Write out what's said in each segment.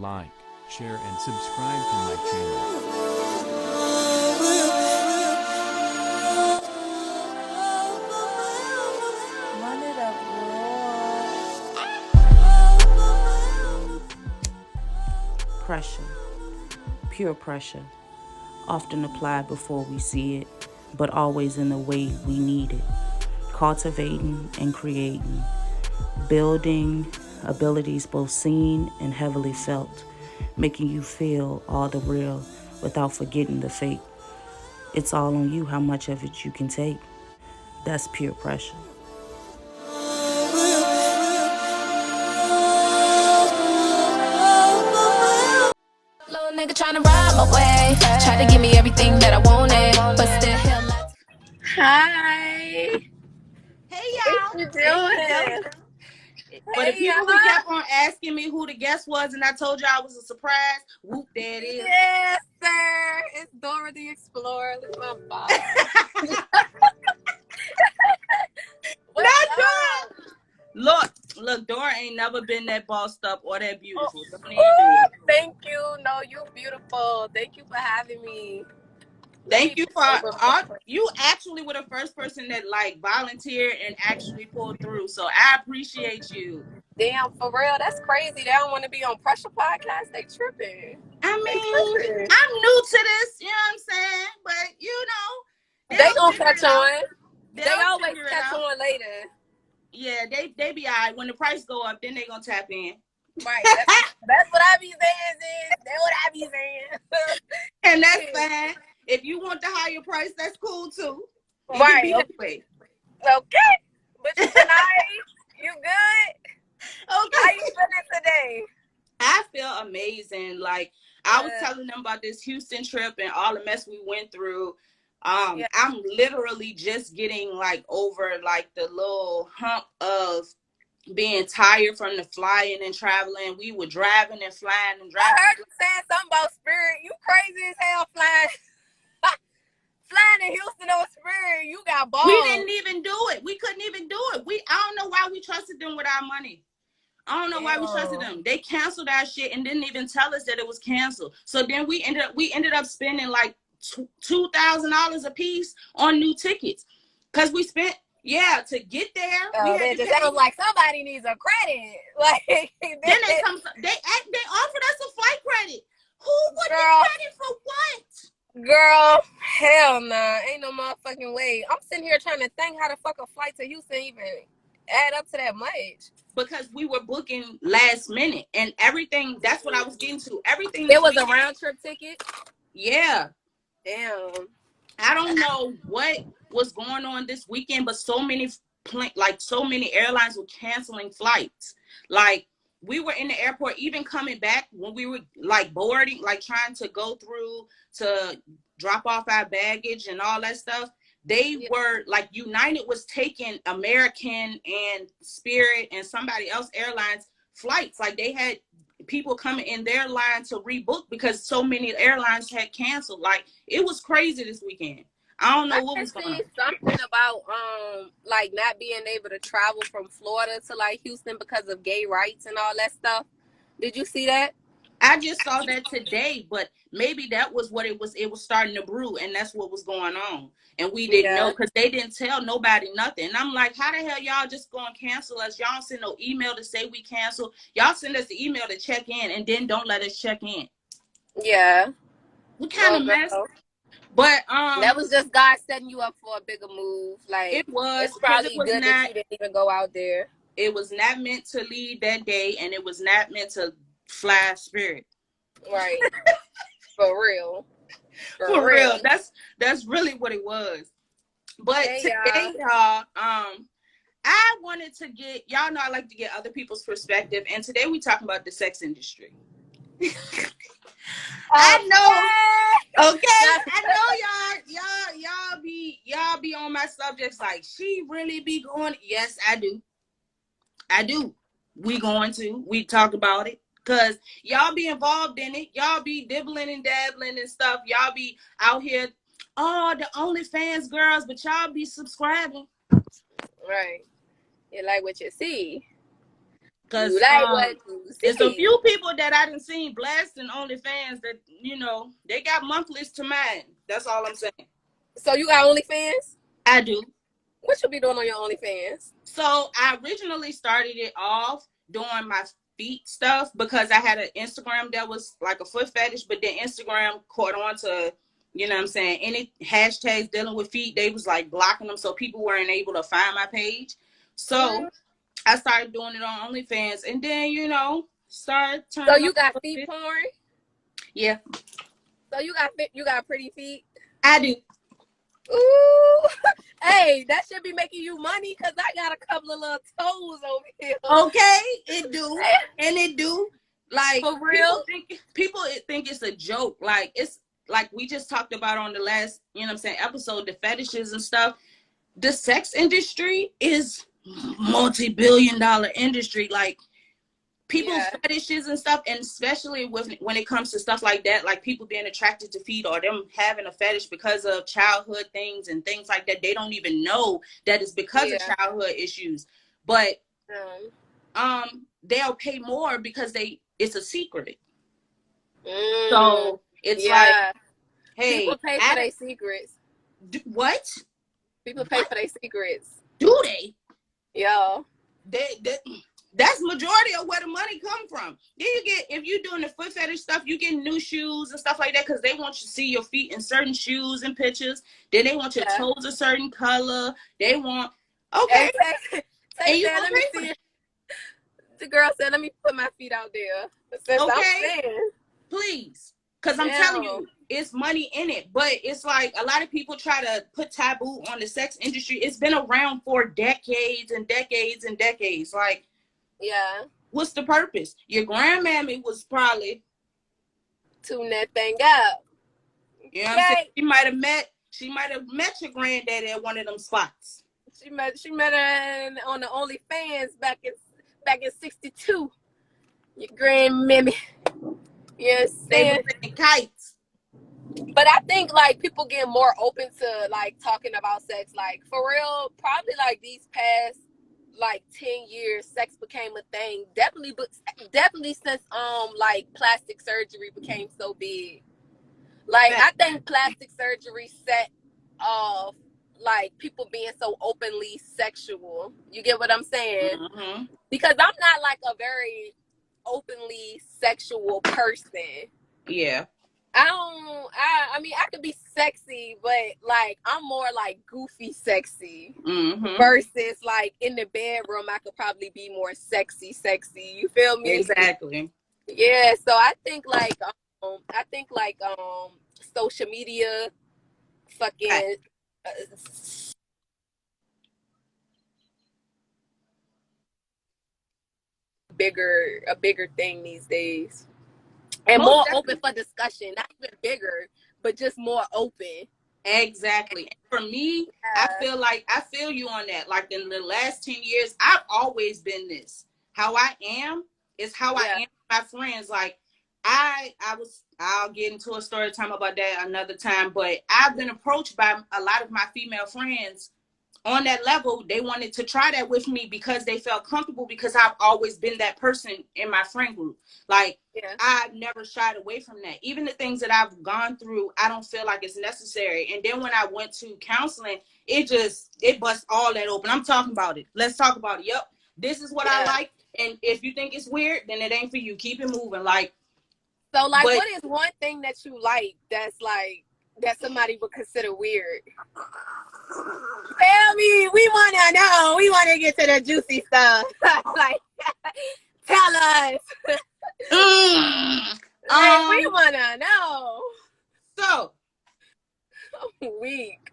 like, share, and subscribe to my channel. Run it up, girl. Pressure. Pure pressure. Often applied before we see it, but always in the way we need it. Cultivating and creating. Building abilities both seen and heavily felt. Making you feel all the real without forgetting the fake. It's all on you how much of it you can take. That's pure pressure. Little nigga tryna ride my way, try to give me everything that I wanted, but still hell not. Hi. Hey y'all. What you doing? For the people who kept on asking me who the guest was and I told y'all it was a surprise, whoop, there it is. Yes, sir. It's Dora the Explorer. Look at my boss. Not Dora. Look, Dora ain't never been that bossed up or that beautiful. Thank you. No, you beautiful. Thank you for having me. Thank you for you actually were the first person that like volunteered and actually pulled through. So I appreciate you. Damn, for real. That's crazy. They don't want to be on Pressure Podcast. They tripping. I mean, I'm new to this, you know what I'm saying? But you know, they gonna catch on. They always catch on later. Yeah, they be all right. When the price go up, then they gonna tap in. Right. That's what I be saying, sis. That's what I be saying. And that's fine. If you want the higher price, that's cool too. Right. Okay. But tonight, you good? Okay. How you feeling today? I feel amazing. Like I was telling them about this Houston trip and all the mess we went through. I'm literally just getting like over like the little hump of being tired from the flying and traveling. We were driving and flying and driving. I heard you saying something about Spirit. You crazy as hell flying. Flying in Houston on Spirit. You got balls. We didn't even do it. We couldn't even do it. I don't know why we trusted them with our money. I don't know why we trusted them. They canceled our shit and didn't even tell us that it was canceled. So then we ended up spending like $2,000 a piece on new tickets because we spent to get there. It was like somebody needs a credit. Like then they offered us a flight credit. Who would get credit for what? Girl, hell nah. Ain't no motherfucking way. I'm sitting here trying to think how the fuck a flight to Houston even add up to that much. Because we were booking last minute and everything. That's what I was getting to. Everything. It was a round trip ticket? Yeah. Damn. I don't know what was going on this weekend, but so many airlines were canceling flights. Like we were in the airport, even coming back when we were like boarding, like trying to go through to drop off our baggage and all that stuff. They were like United was taking American and Spirit and somebody else airlines flights. Like they had people coming in their line to rebook because so many airlines had canceled. Like it was crazy this weekend. I don't know what was going on. Something about like not being able to travel from Florida to like Houston because of gay rights and all that stuff. Did you see that? I just saw that today, but maybe that was what it was. It was starting to brew, and that's what was going on. And we didn't know because they didn't tell nobody nothing. And I'm like, how the hell y'all just going to cancel us? Y'all don't send no email to say we cancel. Y'all send us the email to check in and then don't let us check in. Yeah. What kind of mess? But that was just God setting you up for a bigger move. Like it was. It's probably good that you didn't even go out there. It was not meant to leave that day, and it was not meant to fly Spirit. Right. For real. For real. That's really what it was. But today, y'all, I wanted to get, y'all know I like to get other people's perspective, and today we talking about the sex industry. I know. Okay. I know y'all be on my subjects like she really be going. Yes, I do. We talk about it. Cause y'all be involved in it. Y'all be dibbling and dabbling and stuff. Y'all be out here, the OnlyFans girls, but y'all be subscribing. Right. You like what you see. Cause like what you there's a see. few people that I done seen blasting OnlyFans that, they got monthlies to mine. That's all I'm saying. So you got OnlyFans? I do. What you be doing on your OnlyFans? So I originally started it off doing my feet stuff because I had an Instagram that was like a foot fetish, but then Instagram caught on to, you know what I'm saying, any hashtags dealing with feet, they was like blocking them, so people weren't able to find my page. So I started doing it on OnlyFans, and then, started turning. So you got feet porn? Yeah. So you got pretty feet? I do. Ooh, hey, that should be making you money because I got a couple of little toes over here. Okay, it do, and it do. Like, for real, people think it's a joke. Like, it's like we just talked about on the last, episode, the fetishes and stuff. The sex industry is multi-billion-dollar industry. Like, people's fetishes and stuff, and especially when it comes to stuff like that, like people being attracted to feet or them having a fetish because of childhood things and things like that, they don't even know that it's because of childhood issues. But they'll pay more because it's a secret. So it's like, hey, people pay for their secrets. What? People pay for their secrets. Do they? Yeah. That's majority of where the money come from. Then you get, if you're doing the foot fetish stuff, you get new shoes and stuff like that because they want you to see your feet in certain shoes and pictures. Then they want your toes a certain color. They want, okay. And you let me see. The girl said, let me put my feet out there. Since please. Because I'm telling you, it's money in it. But it's like a lot of people try to put taboo on the sex industry. It's been around for decades and decades and decades. Like, what's the purpose? Your grandmammy was probably tuning that thing up. You know what I'm saying? She might have met your granddaddy at one of them spots. She met her on the OnlyFans back in '62. Your grandmammy. You know what I'm saying? Kites. But I think like people get more open to like talking about sex. Like for real, probably like these past like 10 years, sex became a thing. Definitely since like plastic surgery became so big. Like I think plastic surgery set off like people being so openly sexual. You get what I'm saying? Mm-hmm. Because I'm not like a very openly sexual person. Yeah. I mean, I could be sexy, but like I'm more like goofy sexy versus like in the bedroom. I could probably be more sexy. You feel me? Exactly. Yeah. So I think like social media, fucking. A bigger thing these days. And most more definitely. Open for discussion, not even bigger, but just more open. Exactly. And for me, I feel you on that. Like in the last 10 years, I've always been this. How I am is how I am with my friends. Like I'll get into a story time about that another time, but I've been approached by a lot of my female friends on that level. They wanted to try that with me because they felt comfortable because I've always been that person in my friend group. Like I've never shied away from that. Even the things that I've gone through, I don't feel like it's necessary. And then when I went to counseling, it bust all that open. I'm talking about it. Let's talk about it. Yep. This is what I like. And if you think it's weird, then it ain't for you. Keep it moving. What is one thing that you like that's like that somebody would consider weird? Tell me. We want to know. We want to get to the juicy stuff. Like, tell us. We want to know. So, I'm weak.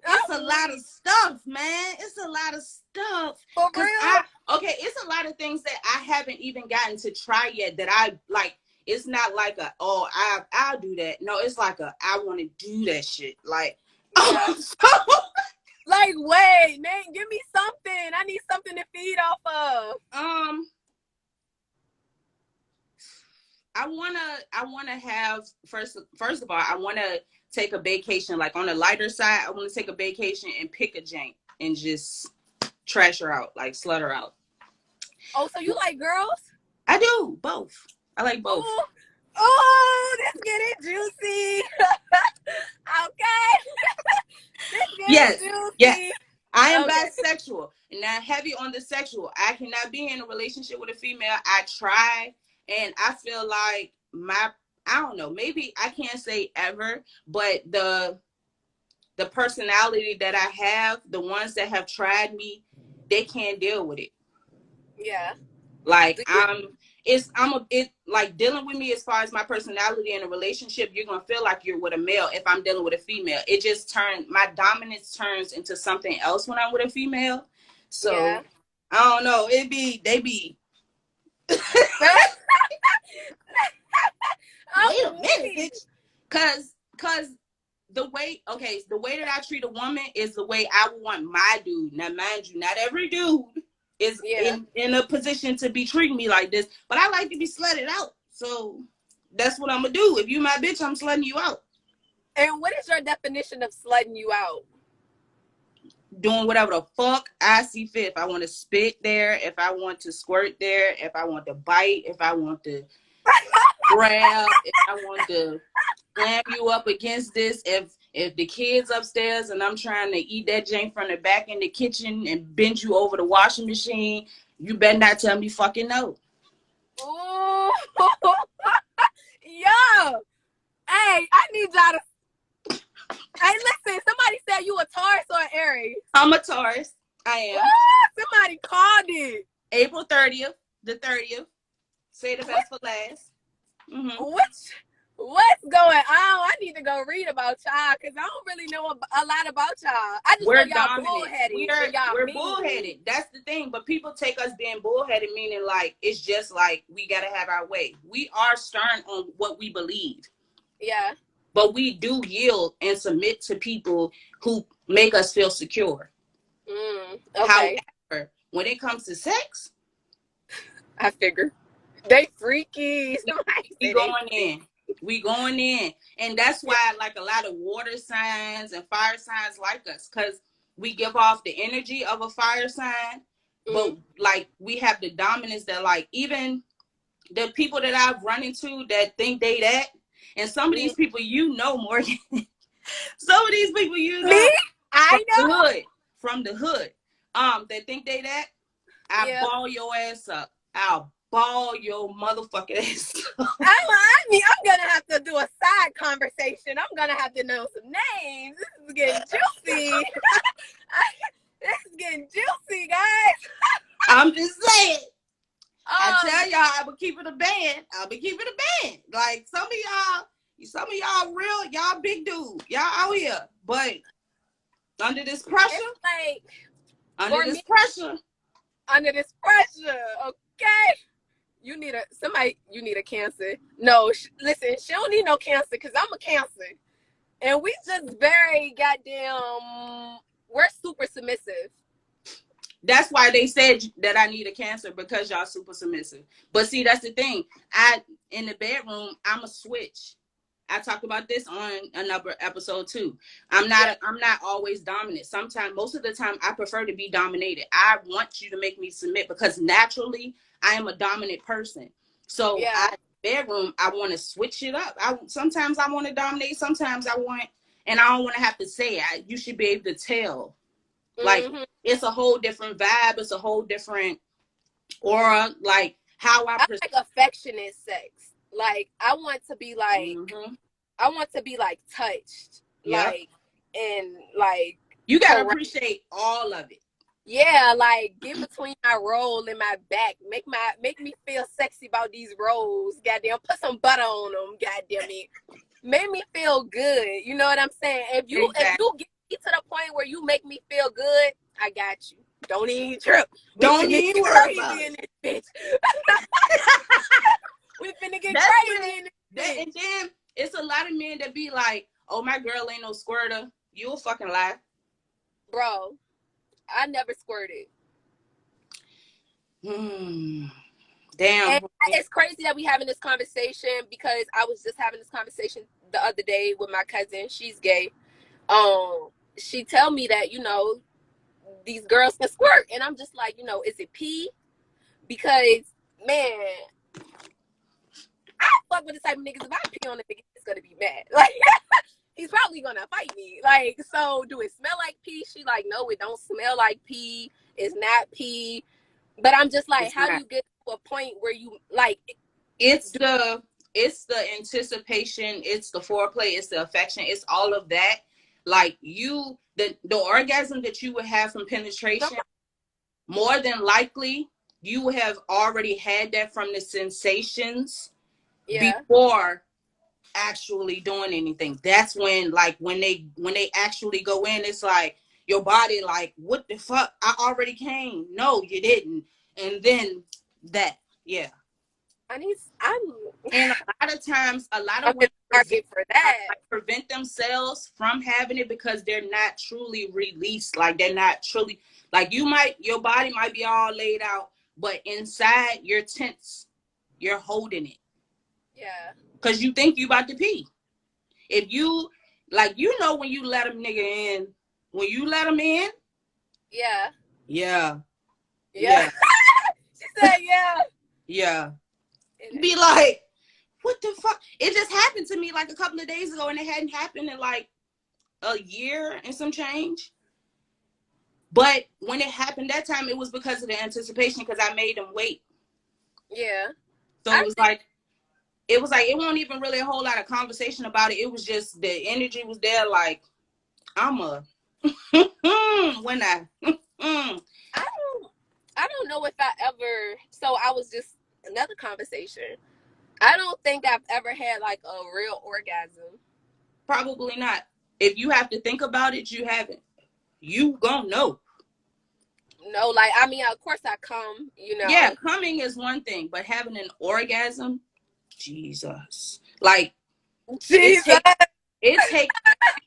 It's a lot of stuff, man. It's a lot of stuff. For real? It's a lot of things that I haven't even gotten to try yet that I like. It's not like I'll do that. No, it's like I want to do that shit. Like, like, wait, man, give me something. I need something to feed off of. I wanna have first of all, I wanna take a vacation. Like on the lighter side, I wanna take a vacation and pick a jank and just trash her out, like slut her out. Oh, so you like girls? I do both. I like both. Ooh. Oh, this getting juicy. Okay. This getting juicy. Yes. I am Okay. bisexual and not heavy on the sexual. I cannot be in a relationship with a female. I try, and I feel like I don't know, maybe I can't say ever, but the personality that I have, the ones that have tried me, they can't deal with it. Yeah. Like like dealing with me as far as my personality in a relationship, you're gonna feel like you're with a male. If I'm dealing with a female, it just my dominance turns into something else when I'm with a female. So yeah. I don't know. They be wait a minute, bitch. Cause the way that I treat a woman is the way I would want my dude. Now mind you, not every dude is in a position to be treating me like this, but I like to be slutted out. So that's what I'm gonna do. If you my bitch, I'm slutting you out. And what is your definition of slutting you out? Doing whatever the fuck I see fit. If I want to spit there, if I want to squirt there, if I want to bite, if I want to grab, if I want to slam you up against this, if the kid's upstairs and I'm trying to eat that jank from the back in the kitchen and bend you over the washing machine, you better not tell me fucking no. Ooh. Yo. Hey, I need y'all to. Hey, listen, somebody said you a Taurus or an Aries? I'm a Taurus. I am. Ooh, somebody called it. April 30th, the 30th. Say the best for last. Mm-hmm. What's going on? I need to go read about y'all because I don't really know a lot about y'all. I just know y'all bullheaded. We're bullheaded. That's the thing. But people take us being bullheaded, meaning like it's just like we gotta have our way. We are stern on what we believe. Yeah. But we do yield and submit to people who make us feel secure. Okay. However, when it comes to sex, I figure they freaky. We going in. And that's why like a lot of water signs and fire signs like us, because we give off the energy of a fire sign, but like we have the dominance that like even the people that I've run into that think they that, and some of these people Morgan. Some of these people from the hood. That think they that. I ball your ass up. I'll ball your motherfucking ass up. I'm gonna have to do a side conversation. I'm gonna have to know some names. This is getting juicy. This is getting juicy, guys. I'm just saying. I tell y'all, I will keep it a band. Like some of y'all real, y'all big dude, y'all out here, but under this pressure, under this pressure, okay. You need a Cancer. No, listen, she don't need no Cancer because I'm a Cancer, and we just very goddamn. We're super submissive. That's why they said that I need a Cancer, because y'all super submissive. But see, that's the thing. In the bedroom, I'm a switch. I talked about this on another episode too. I'm not always dominant. Sometimes, most of the time, I prefer to be dominated. I want you to make me submit because naturally I am a dominant person. So bedroom, I want to switch it up. Sometimes I want to dominate. Sometimes I want, and I don't want to have to say it. You should be able to tell. Like it's a whole different vibe. It's a whole different aura. Like how I like affectionate sex. Like I want to be like, I want to be like touched. Yep. Like, and like you gotta appreciate all of it. Yeah, like get between my roll and my back. Make me feel sexy about these rolls. Goddamn, put some butter on them. Goddamn it, make me feel good. You know what I'm saying? If you get to the point where you make me feel good, I got you. Don't even trip. Don't even worry about in this bitch. We finna get That's crazy in this bitch. And then it's a lot of men that be like, "Oh, my girl ain't no squirter." You a fucking lie, bro. I never squirted. Damn. And it's crazy that we having this conversation because I was just having this conversation the other day with my cousin. She's gay. She tell me that, these girls can squirt. And I'm just like, you know, is it pee? Because, man, I fuck with the type of niggas. If I pee on a nigga, he's gonna be mad. Like, he's probably gonna fight me. Like, so do it smell like pee? She like, no, it don't smell like pee. It's not pee. But I'm just like, how do you get to a point where you like? It's the anticipation. It's the foreplay. It's the affection. It's all of that. Like the orgasm that you would have from penetration, more than likely you have already had that from the sensations before actually doing anything. That's when, like, when they actually go in, it's like your body like, what the fuck? I already came. No, you didn't. And then that, yeah. And a lot of times, a lot of women prevent themselves from having it because they're not truly released. Like, they're not truly, like, your body might be all laid out, but inside you're tense. You're holding it. Yeah. Because you think you about to pee. If you, like, you know, when you let a nigga in, when you let him in. Yeah. Yeah. Yeah. She said, yeah. Yeah. Be like, what the fuck? It just happened to me like a couple of days ago, and it hadn't happened in like a year and some change. But when it happened that time, it was because of the anticipation, because I made them wait. Yeah. So it was like it wasn't even really a whole lot of conversation about it. It was just the energy was there. Like, when I don't know if I ever. So I was just another conversation. I don't think I've ever had like a real orgasm. Probably not. If you have to think about it, you haven't. You gonna know. No, like, I mean, of course I come, you know. Yeah, coming is one thing, but having an orgasm, Jesus. Like, Jesus. It takes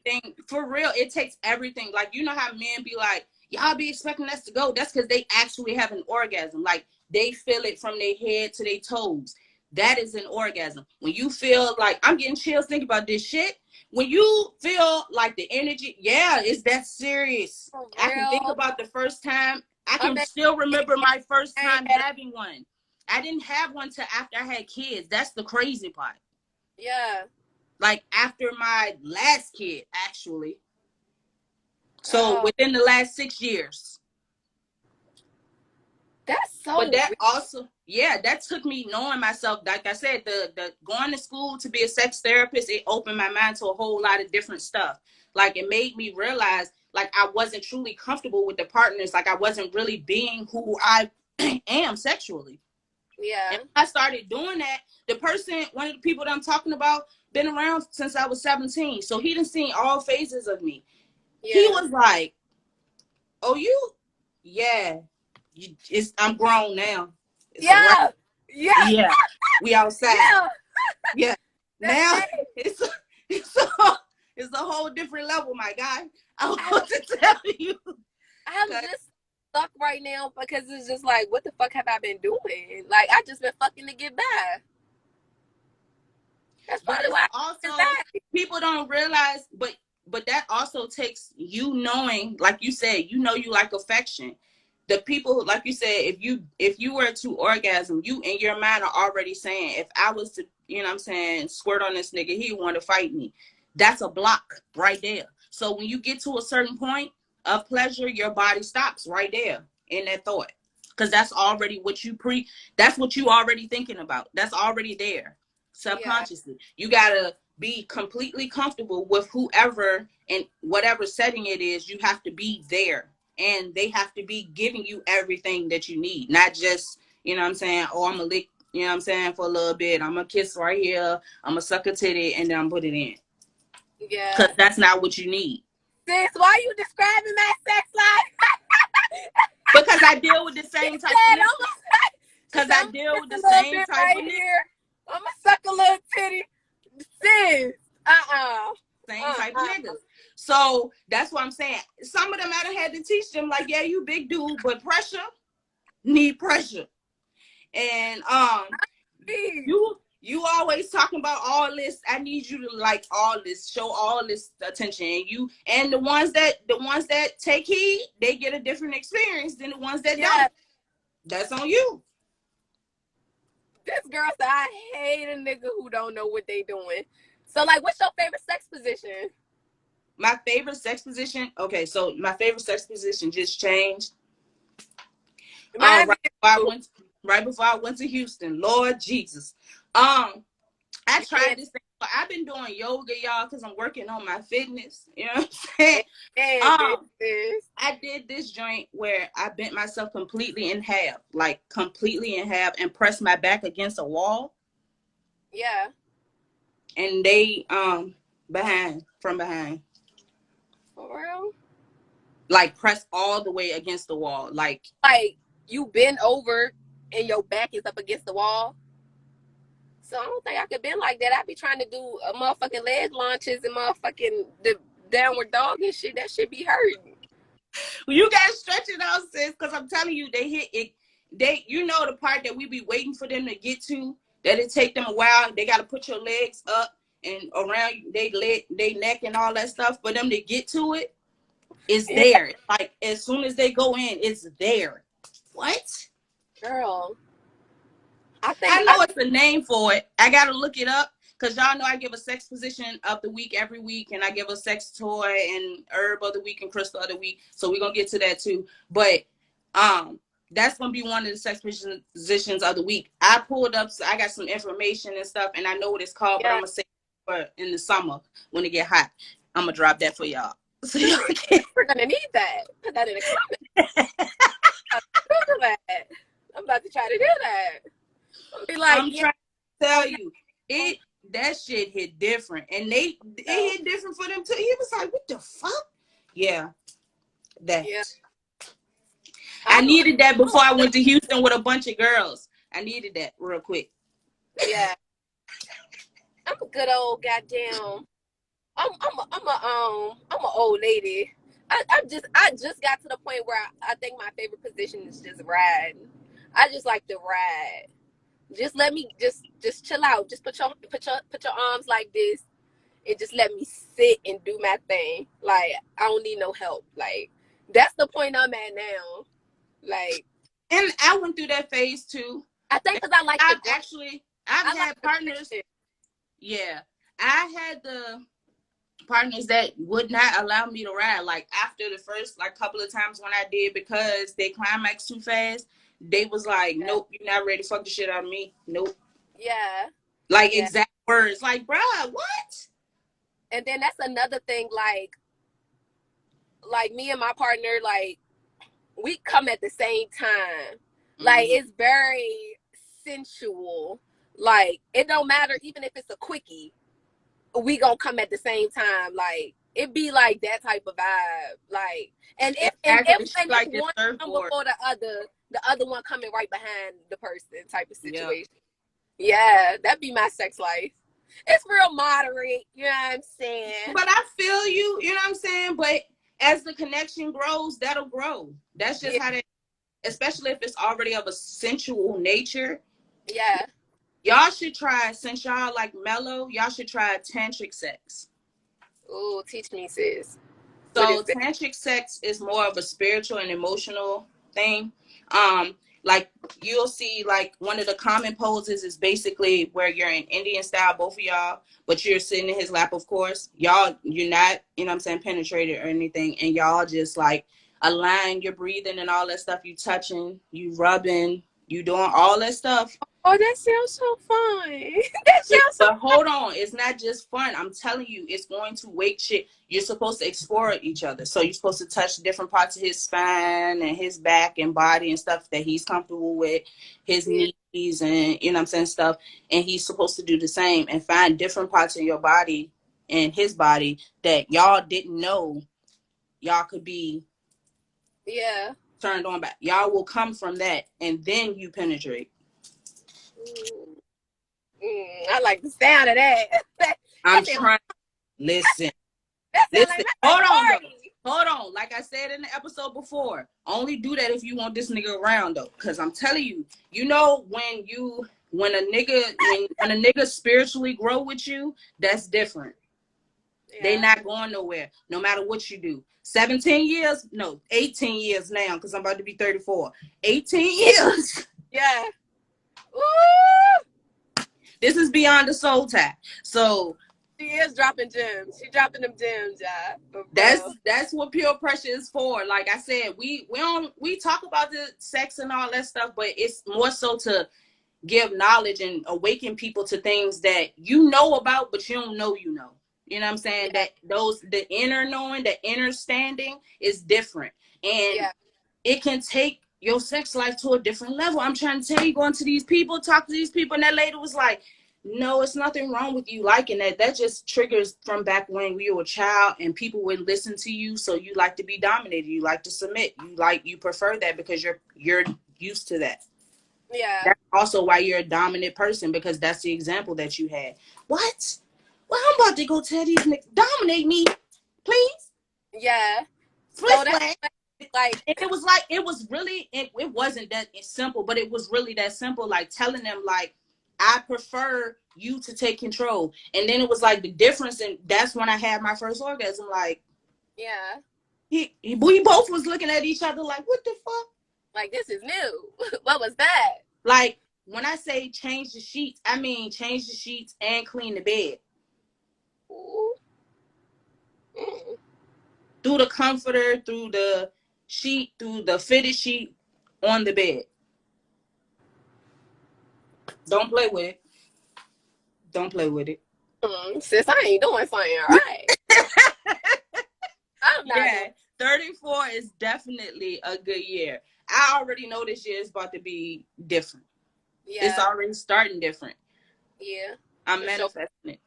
everything. For real, it takes everything. Like, you know how men be like, y'all be expecting us to go. That's because they actually have an orgasm. Like, they feel it from their head to their toes. That is an orgasm. When you feel like, I'm getting chills thinking about this shit. When you feel like the energy, yeah, it's that serious. I can think about the first time. I can still remember my first time having one. I didn't have one till after I had kids. That's the crazy part. Yeah. Like, after my last kid, actually. So within the last 6 years. That's so. But that also, yeah, that took me knowing myself. Like I said, the going to school to be a sex therapist, it opened my mind to a whole lot of different stuff. Like, it made me realize, like, I wasn't truly comfortable with the partners. Like, I wasn't really being who I am sexually. Yeah. And I started doing that. The person, one of the people that I'm talking about, been around since I was 17. So he done seen all phases of me. Yeah. He was like, oh, yeah. I'm grown now. Yeah. Yeah. We outside. Yeah. Now it's a whole different level, my guy. I want to tell you. I'm just stuck right now because it's just like, what the fuck have I been doing? Like, I just been fucking to get by. That's probably why. Also, people don't realize, but that also takes you knowing, like you said, you know, you like affection. The people, like you said, if you were to orgasm, you in your mind are already saying, if I was to, you know what I'm saying, squirt on this nigga, he want to fight me. That's a block right there. So when you get to a certain point of pleasure, your body stops right there in that thought. Because that's already what that's what you already thinking about. That's already there subconsciously. Yeah. You got to be completely comfortable with whoever and whatever setting it is. You have to be there. And they have to be giving you everything that you need. Not just, you know what I'm saying, oh, I'm going to lick, you know what I'm saying, for a little bit. I'm going to kiss right here. I'm going to suck a titty, and then I'm put it in. Yeah. Because that's not what you need. Sis, why are you describing my sex life? Because I deal with the same type of niggas. Because I deal with the same type of niggas. I'm going to suck a little titty. Sis. Same type of niggas. So that's what I'm saying. Some of them I done had to teach them, like, yeah, you big dude, but pressure need pressure. And You always talking about all this. I need you to like all this, show all this attention. And the ones that take heed, they get a different experience than the ones that don't. That's on you. This girl said, I hate a nigga who don't know what they doing. So, like, what's your favorite sex position? My favorite sex position? Okay, so my favorite sex position just changed. Right before I went to Houston. Lord Jesus. I tried this thing. I've been doing yoga, y'all, because I'm working on my fitness. You know what I'm saying? I did this joint where I bent myself completely in half, and pressed my back against a wall. Yeah. And they from behind. For real? Like press all the way against the wall. Like you bend over and your back is up against the wall. So I don't think I could bend like that. I'd be trying to do a motherfucking leg launches and motherfucking the downward dog and shit. That shit be hurting. Well, you gotta stretch it out, sis, because I'm telling you, they hit it. You know the part that we be waiting for them to get to, that it take them a while. They gotta put your legs up and around they neck and all that stuff for them to get to it. It's there. Like as soon as they go in, it's there. What? Girl. I know it's a name for it. I gotta look it up because y'all know I give a sex position of the week every week, and I give a sex toy and herb of the week and crystal of the week. So we're gonna get to that too. But that's gonna be one of the sex positions of the week. I pulled up, so I got some information and stuff, and I know what it's called, but I'm gonna say it in the summer when it get hot. I'm gonna drop that for y'all. So we're gonna need that. Put that in the comments. I'm about to try to do that. Be like, I'm trying to tell you, that shit hit different, and it hit different for them too. He was like, "What the fuck?" Yeah, that. Yeah. I needed that before I went to Houston with a bunch of girls. I needed that real quick. Yeah, I'm a good old goddamn. I'm a old lady. I just got to the point where I think my favorite position is just riding. I just like to ride. Just let me just chill out. Just put your arms like this and just let me sit and do my thing. Like I don't need no help. Like that's the point I'm at now. Like, and I went through that phase too. I think because I've had partners. Yeah, I had the partners that would not allow me to ride. Like after the first couple of times when I did, because they climaxed too fast. They was like, nope, you're not ready to fuck the shit out of me. Nope. Yeah. Exact words. Like, bruh, what? And then that's another thing, like me and my partner, like, we come at the same time. Mm-hmm. Like, it's very sensual. Like, it don't matter, even if it's a quickie, we gonna come at the same time. Like, it be like that type of vibe. Like, and if one come before the other one coming right behind the person type of situation. Yeah, that'd be my sex life. It's real moderate, you know what I'm saying? But I feel you, you know what I'm saying? But as the connection grows, that'll grow. That's just how that, especially if it's already of a sensual nature. Yeah. Y'all should try, since y'all like mellow, y'all should try tantric sex. Ooh, teach me, sis. So tantric sex is more of a spiritual and emotional thing. Like you'll see, like one of the common poses is basically where you're in Indian style, both of y'all, but you're sitting in his lap, of course. You're not, you know what I'm saying, penetrated or anything, and y'all just like align your breathing and all that stuff. You touching, you rubbing, you doing all that stuff. Oh, that sounds so fun. That sounds so But hold on, it's not just fun. I'm telling you, it's going to wake shit. You're supposed to explore each other. So you're supposed to touch different parts of his spine and his back and body and stuff that he's comfortable with, his knees and, you know what I'm saying, stuff. And he's supposed to do the same and find different parts of your body and his body that y'all didn't know y'all could be turned on by. Y'all will come from that, and then you penetrate. I like the sound of that. I'm trying. Listen. Hold on. Like I said in the episode before, only do that if you want this nigga around, though. Because I'm telling you, you know, when when a nigga spiritually grow with you, that's different. Yeah. They not going nowhere, no matter what you do. 17 years, no, 18 years now, because I'm about to be 34. 18 years. Yeah. Ooh. This is beyond the soul tie. So she is dropping gems. She dropping them gems, yeah. That's what Pure Pressure is for. Like I said, we talk about the sex and all that stuff, but it's more so to give knowledge and awaken people to things that you know about, but you don't know you know. You know what I'm saying? Yeah. That the inner knowing, the inner standing is different. And it can take your sex life to a different level. I'm trying to tell you, going to these people, talk to these people, and that lady was like, no, it's nothing wrong with you liking that. That just triggers from back when you were a child and people would listen to you. So you like to be dominated. You like to submit. You prefer that because you're used to that. Yeah. That's also why you're a dominant person, because that's the example that you had. What? Well, I'm about to go tell these niggas, dominate me, please. Yeah. So that's like, it wasn't that simple, but it was really that simple. Like telling them, like, I prefer you to take control. And then it was like the difference, and that's when I had my first orgasm. Like, yeah, we both was looking at each other like, what the fuck? Like, this is new. What was that? Like, when I say change the sheets, I mean change the sheets and clean the bed. Ooh. Mm. Through the comforter, through the sheet, through the fitted sheet on the bed. Don't play with it. Don't play with it. Sis, I ain't doing something right. I'm not. Yeah, 34 is definitely a good year. I already know this year is about to be different. Yeah. It's already starting different. Yeah. I'm manifesting it.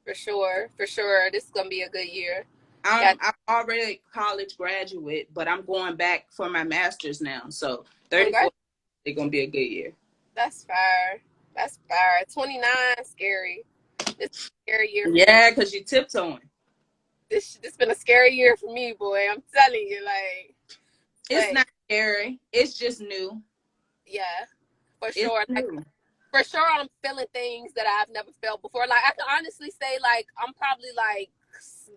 For sure. For sure. This is going to be a good year. I'm already a college graduate, but I'm going back for my master's now. So 34 is going to be a good year. That's fair. That's fair. 29, scary. It's a scary year. Yeah, because you're tiptoeing. This been a scary year for me, boy. I'm telling you, like. It's not scary. It's just new. Yeah, for sure. Like, for sure, I'm feeling things that I've never felt before. Like, I can honestly say, like, I'm probably, like,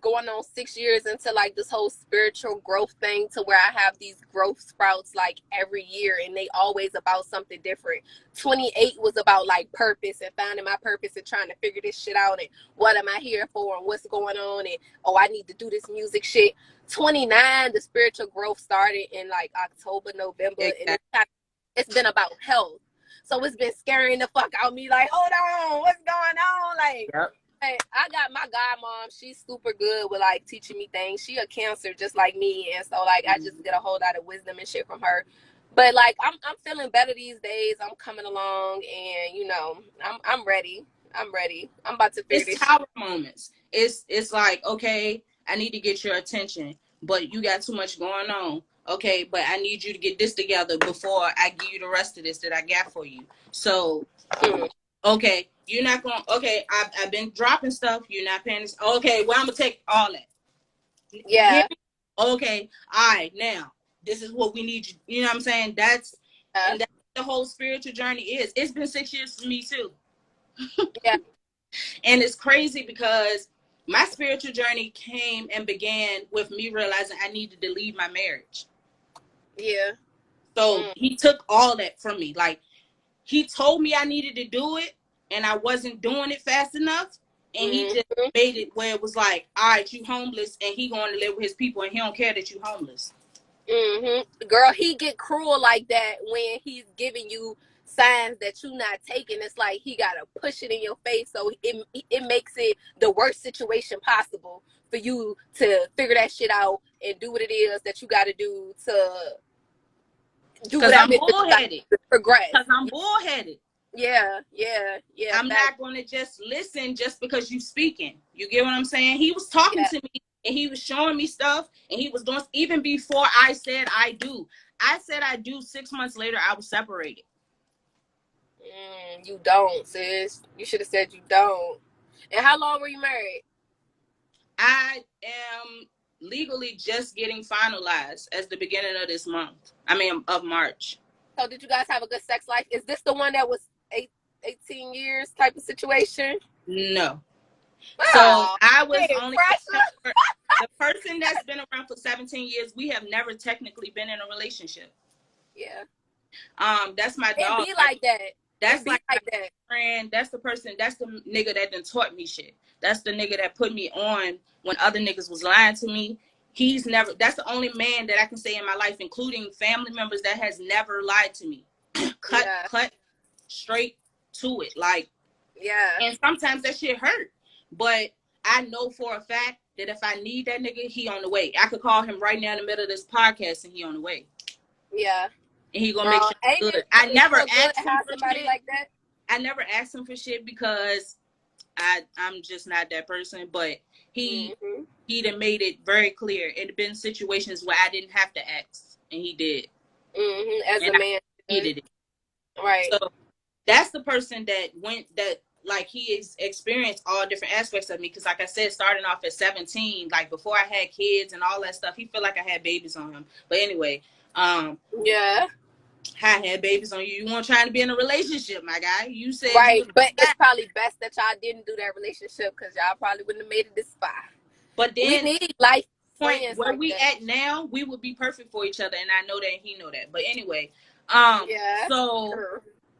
going on 6 years into, like, this whole spiritual growth thing, to where I have these growth sprouts, like, every year, and they always about something different. 28 was about, like, purpose and finding my purpose and trying to figure this shit out and what am I here for and what's going on and, oh, I need to do this music shit. 29, the spiritual growth started in, like, October, November, and it's been about health. So it's been scaring the fuck out of me, like, hold on, what's going on? Like, hey, I got my godmom. She's super good with, like, teaching me things. She a Cancer just like me, and so, like, I just get a whole lot of wisdom and shit from her. But, like, I'm feeling better these days. I'm coming along, and, you know, I'm ready. I'm ready. I'm about to figure this. It's tower moments. It's like, okay, I need to get your attention, but you got too much going on. Okay, but I need you to get this together before I give you the rest of this that I got for you. So, okay, you're not going, okay, I've been dropping stuff. You're not paying this. Okay, well, I'm going to take all that. Yeah. Okay, all right, now, this is what we need you. You know what I'm saying? That's what the whole spiritual journey is. It's been 6 years for me, too. Yeah. And it's crazy because my spiritual journey came and began with me realizing I needed to leave my marriage. Yeah. So he took all that from me. Like, he told me I needed to do it, and I wasn't doing it fast enough. And he just made it where it was like, all right, you homeless, and he going to live with his people, and he don't care that you homeless. Girl, he get cruel like that when he's giving you signs that you're not taking. It's like he gotta push it in your face, so it makes it the worst situation possible for you to figure that shit out and do what it is that you gotta do to do because I'm bullheaded. Progress. Because I'm bullheaded. Yeah. I'm not gonna just listen just because you speaking. You get what I'm saying? He was talking to me and he was showing me stuff, and he was doing, even before I said I do. I said I do. 6 months later, I was separated. You don't, sis. You should have said you don't. And how long were you married? I am legally just getting finalized as the beginning of this month. I mean, of March. So did you guys have a good sex life? Is this the one that was 17 years type of situation? No. So Oh, I was hey, only Pressha. the person that's been around for 17 years. We have never technically been in a relationship. Yeah. That's my It dog. be like that. That's It be like like my that. friend. That's the person. That's the nigga that done taught me shit. That's the nigga that put me on when other niggas was lying to me. He's never. That's the only man that I can say in my life, including family members, that has never lied to me. cut straight to it. Like, Yeah. and sometimes that shit hurt, but I know for a fact that if I need that nigga, he on the way. I could call him right now in the middle of this podcast, and he on the way. Yeah. And he gonna make sure Ain't good. it I never feel good asked to him have for somebody shit. like that? I never asked him for shit because I'm just not that person. But he done made it very clear. It had been situations where I didn't have to ask, and he did. As and a man, I needed it. right? So that's the person that like he has experienced all different aspects of me. Because like I said, starting off at 17, like before I had kids and all that stuff, he felt like I had babies on him. But anyway, Yeah. I had babies on you. You weren't trying to be in a relationship, my guy. You said Right, you was but it's probably best that y'all didn't do that relationship because y'all probably wouldn't have made it this far. But then we need life point friends where like we that. at now, we would be perfect for each other, and I know that, and he know that. But anyway, Yeah. so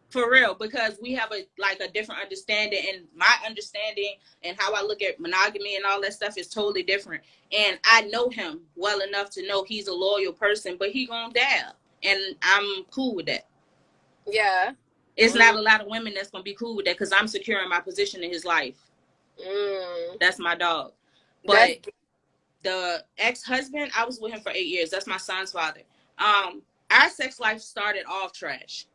for real, because we have a different understanding, and my understanding and how I look at monogamy and all that stuff is totally different. And I know him well enough to know he's a loyal person, but he gonna dab, and I'm cool with that. Yeah. It's not a lot of women that's gonna be cool with that because I'm securing my position in his life. That's my dog. But the ex-husband, I was with him for 8 years. That's my son's father. Our sex life started off trash.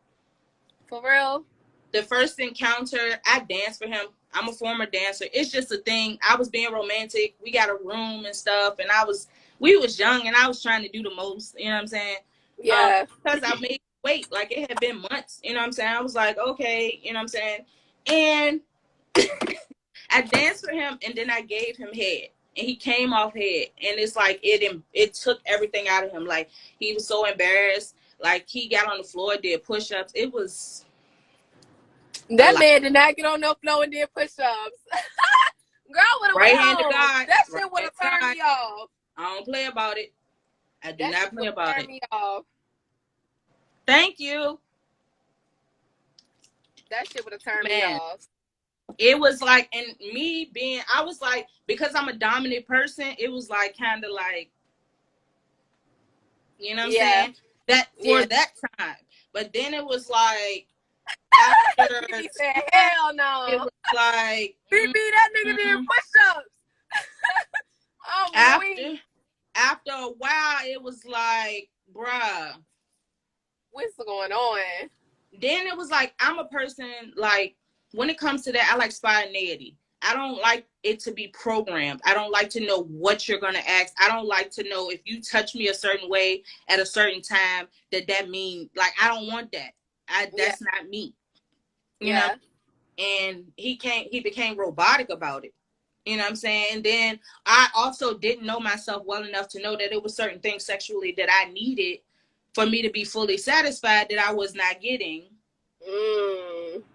For real? The first encounter, I danced for him. I'm a former dancer. It's just a thing. I was being romantic. We got a room and stuff, and we was young, and I was trying to do the most. You know what I'm saying? Yeah. Because I made wait, like it had been months. You know what I'm saying? I was like, okay, you know what I'm saying? And I danced for him, and then I gave him head. And he came off head, and it's like it took everything out of him. Like he was so embarrassed. Like he got on the floor, did push-ups. It was that man did not get on no floor and did push-ups. Girl would have went home. That shit would have turned me off. I don't play about it. I do not play about it. Me off. Thank you. That shit would have turned me off. It was like, and me being, I was like, because I'm a dominant person, it was like kind of like, you know what I'm saying? That for that time. But then it was like, after he said, hell no. It was like, that nigga did push-ups. After a while, it was like, bruh, what's going on? Then it was like, I'm a person, like, when it comes to that, I like spontaneity. I don't like it to be programmed. I don't like to know what you're going to ask. I don't like to know if you touch me a certain way at a certain time, that means, like, I don't want that. That's not me. You know? And he became robotic about it. You know what I'm saying? And then I also didn't know myself well enough to know that it was certain things sexually that I needed for me to be fully satisfied that I was not getting.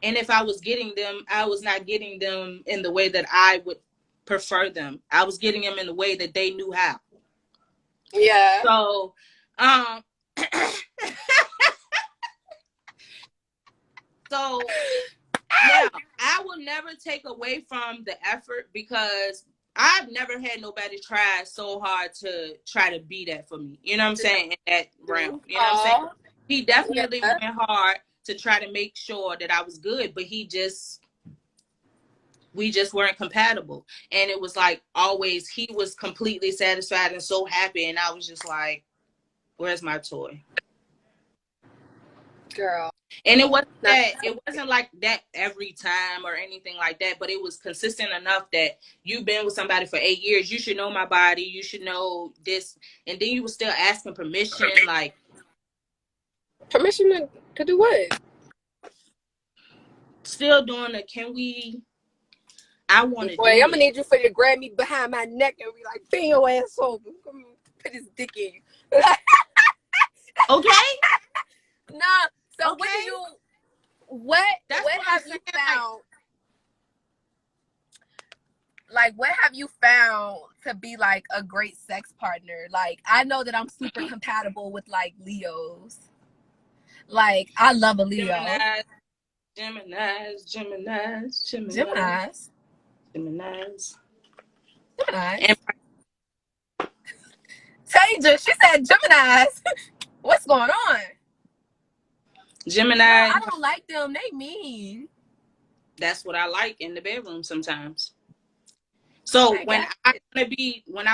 And if I was getting them, I was not getting them in the way that I would prefer them. I was getting them in the way that they knew how. Yeah. So, so now I will never take away from the effort because I've never had nobody try so hard to try to be that for me. You know what I'm saying? In that realm. You know what I'm saying? He definitely went hard to try to make sure that I was good, but we just weren't compatible. And it was like always he was completely satisfied and so happy, and I was just like, where's my toy? Girl. And it wasn't like that every time or anything like that, but it was consistent enough that you've been with somebody for 8 years, you should know my body, you should know this, and then you were still asking permission, like permission to do what? Still doing the I want to do I'm gonna need you for you to grab me behind my neck and be like, bend your ass over. Come on, put his dick in you. Okay. Nah. So what That's what what I'm have saying. you found? Like, what have you found to be like a great sex partner? Like, I know that I'm super compatible with like Leos. Like, I love a Leo. Geminis. Geminis. And Tasia, she said Geminis. What's going on? Gemini. No, I don't like them. They mean. That's what I like in the bedroom sometimes. So when I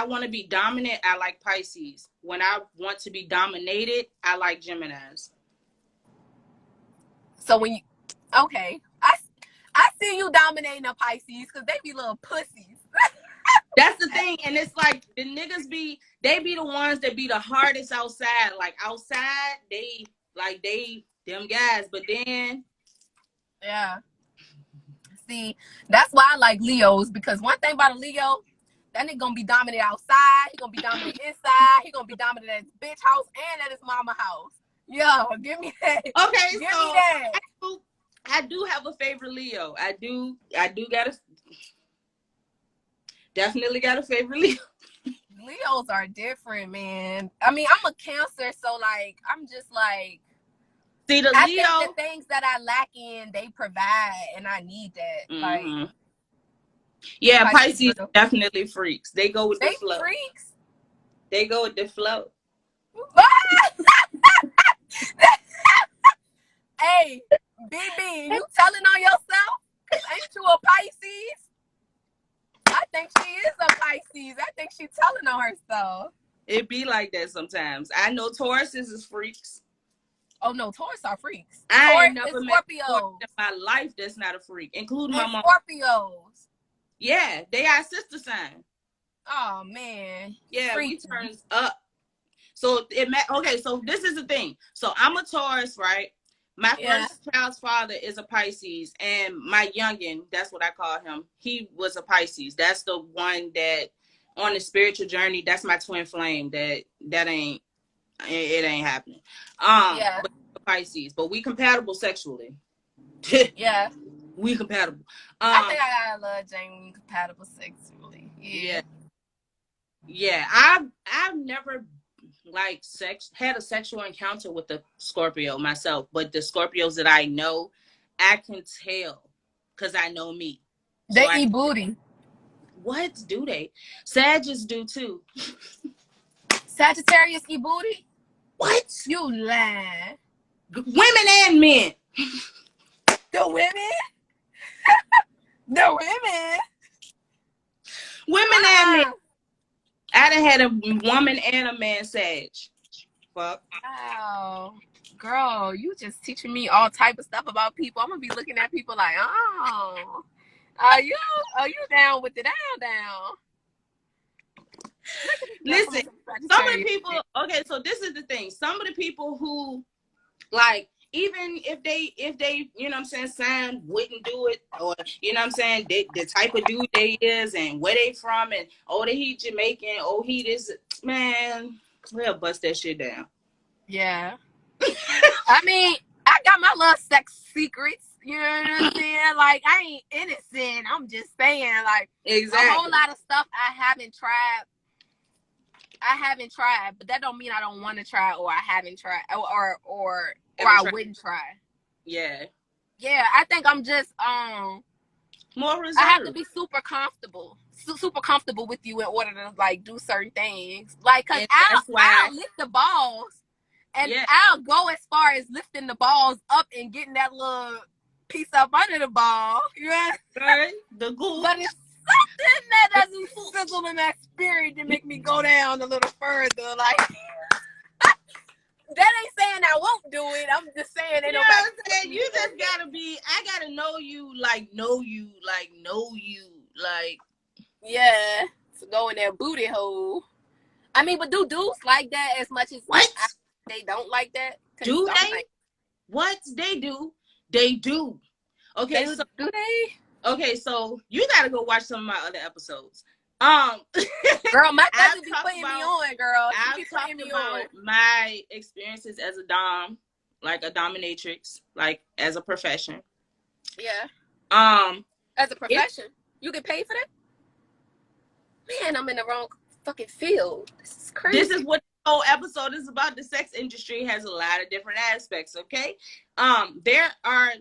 want to be dominant, I like Pisces. When I want to be dominated, I like Geminis. So when you, okay, I see you dominating a Pisces because they be little pussies. That's the thing, and it's like the niggas they be the ones that be the hardest outside. Like outside, they them guys, but then Yeah. See, that's why I like Leos, because one thing about a Leo, that nigga gonna be dominant outside. He gonna be dominant inside. He gonna be dominant at his bitch house and at his mama house. Yo, give me that. okay, give so me that. I do have a favorite Leo. I do definitely got a favorite Leo. Leos are different, man. I mean, I'm a Cancer, so like, I'm just like, See, the I Leo, think the things that I lack in, they provide, and I need that. mm-hmm. Like, yeah, Pisces definitely freaks. They go with the they flow. freaks. They go with the flow. Hey, BB, you telling on yourself? Cause ain't you a Pisces? I think she is a Pisces. I think she telling on herself. It be like that sometimes. I know Tauruses is freaks. Oh no, Taurus are freaks. I ain't Taurus never and met Scorpios in my life that's not a freak, including and my mom. Scorpios. Yeah, they are sister sign. Oh man. Yeah, freaky. we turns up. So okay, so this is the thing. So I'm a Taurus, right? My first child's father is a Pisces, and my youngin, that's what I call him, he was a Pisces. That's the one that on the spiritual journey, that's my twin flame. That ain't happening. But Pisces, but we compatible sexually. Yeah. We compatible. I think I got a little Jamie compatible sexually. Yeah. Yeah. I've never had a sexual encounter with a Scorpio myself, but the Scorpios that I know, I can tell because I know me. They eat booty. What do they? Sagittarius do too. Sagittarius eat booty? What? You lie. Women and men. The women? The women? Women and men. I done had a woman and a man Sag. Fuck. Wow. Girl, you just teaching me all type of stuff about people. I'm gonna be looking at people like, oh, are you down with the down? Listen, some of the people, okay, so this is the thing. Some of the people who, like, even if they, you know what I'm saying, sign wouldn't do it, or, you know what I'm saying, the type of dude they is and where they from, and, oh, he Jamaican, oh, he this, man, we'll bust that shit down. Yeah. I mean, I got my little sex secrets, you know what I'm saying? Like, I ain't innocent. I'm just saying, like, exactly. A whole lot of stuff I haven't tried, but that don't mean I don't want to try, or I haven't tried, or I wouldn't try. Yeah. Yeah, I think I'm just more reserved. I have to be super comfortable with you in order to like do certain things. Like, cause I'll lift the balls, and I'll go as far as lifting the balls up and getting that little piece up under the ball. You know what I'm saying? The goo. But it's something that doesn't sizzle in that spirit to make me go down a little further. Like, that ain't saying I won't do it. I'm just saying ain't nobody. You just gotta be. I gotta know you, like. Yeah, to go in that booty hole. I mean, but do dudes like that as much as they don't like that? Do they? What they do? They do. Okay, so do they? Okay, so you gotta go watch some of my other episodes. Girl, my cousin be putting me on, girl. I've talked about my experiences as a dom. like a dominatrix, like as a profession. Yeah. As a It, profession, you get paid for that? Man, I'm in the wrong fucking field. This is crazy. this is what the whole episode is about. The sex industry has a lot of different aspects, okay? There are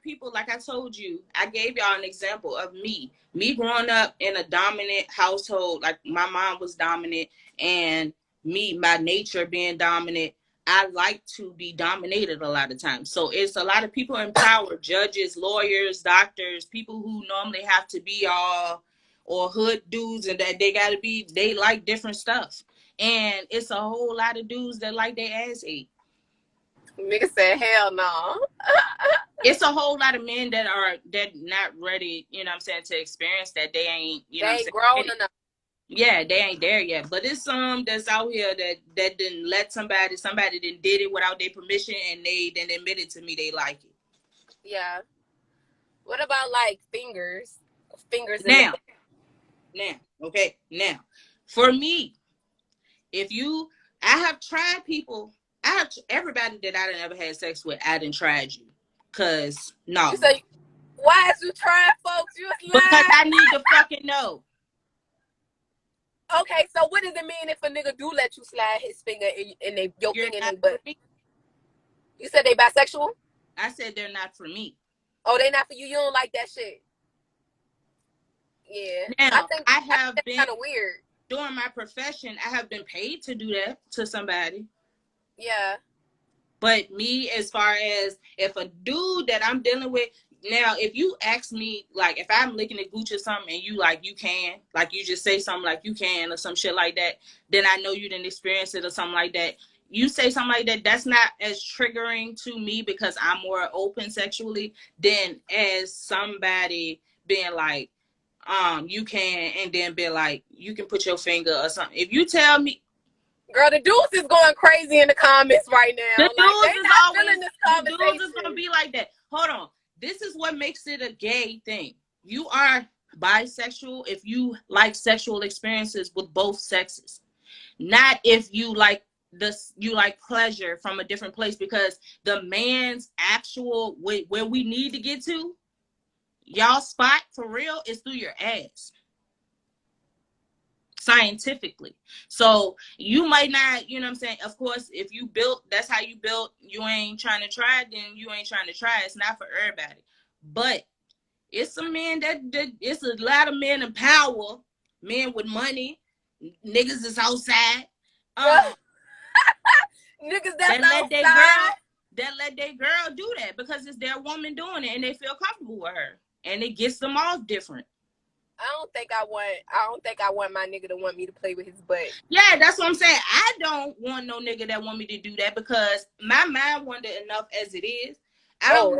people, like I told you, I gave y'all an example of me growing up in a dominant household. Like my mom was dominant, and me, my nature being dominant, I like to be dominated a lot of times. So it's a lot of people in power, judges, lawyers, doctors, people who normally have to be all or hood dudes, and that they like different stuff. And it's a whole lot of dudes that like their ass ate. Nigga said, hell no. It's a whole lot of men that not ready, you know what I'm saying, to experience that. They ain't, you know They what I'm ain't saying? grown enough. Yeah, they ain't there yet. But it's some that's out here that didn't let somebody didn't did it without their permission, and they then admitted to me they like it. Yeah. What about like fingers? Fingers in Now, the for me, I have tried people. Everybody that I done ever had sex with, I done tried you. Cause no. You say, why is you trying, folks? You was lying. Because I need to fucking know. Okay, so what does it mean if a nigga do let you slide his finger in your finger in their butt? You said they bisexual? I said they're not for me. Oh, they not for you? You don't like that shit? Yeah. Now, I think have that's been, kind of weird. during my profession, I have been paid to do that to somebody. Yeah. But me, as far as if a dude that I'm dealing with, now, if you ask me, like, if I'm licking a gooch or something and you like, you can, like, you just say something like you can or some shit like that, then I know you didn't experience it or something like that. You say something like that, that's not as triggering to me because I'm more open sexually than as somebody being like, you can, and then be like, you can put your finger or something. If you tell me, girl, the dudes is going crazy in the comments right now. the dudes is always, feeling this conversation. the dudes is gonna be like that. Hold on. This is what makes it a gay thing. You are bisexual if you like sexual experiences with both sexes. Not if you like pleasure from a different place, because the man's actual where we need to get to, y'all spot for real, is through your ass. Scientifically. So you might not, you know what I'm saying? Of course, if you built, that's how you built, you ain't trying to try it, then you ain't trying to try it. It's not for everybody. But it's some men that it's a lot of men in power, men with money, niggas is outside. Niggas that let their girl do that because it's their woman doing it and they feel comfortable with her. And it gets them off different. I don't think I want my nigga to want me to play with his butt. Yeah, that's what I'm saying. I don't want no nigga that want me to do that because my mind wonder enough as it is. And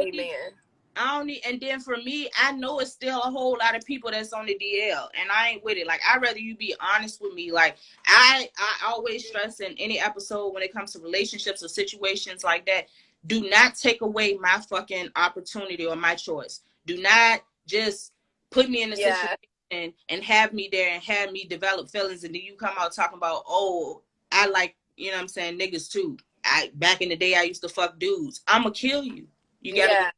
then for me, I know it's still a whole lot of people that's on the DL and I ain't with it. Like, I'd rather you be honest with me. Like, I always stress in any episode when it comes to relationships or situations like that, do not take away my fucking opportunity or my choice. Do not just put me in a situation and have me there and have me develop feelings and then you come out talking about, oh, I like, you know what I'm saying, niggas too. Back in the day I used to fuck dudes. I'ma kill you. You gotta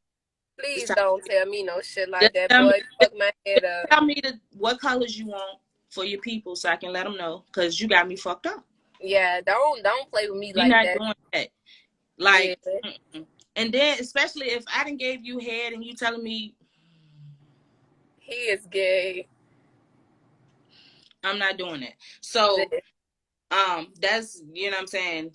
please don't tell me no shit like that, boy. Fuck my head up. Tell me what colors you want for your people so I can let them know, because you got me fucked up. Yeah, don't play with me You're like not that. doing that. Like, and then especially if I done gave you head and you telling me he is gay, I'm not doing it. So that's, you know what I'm saying.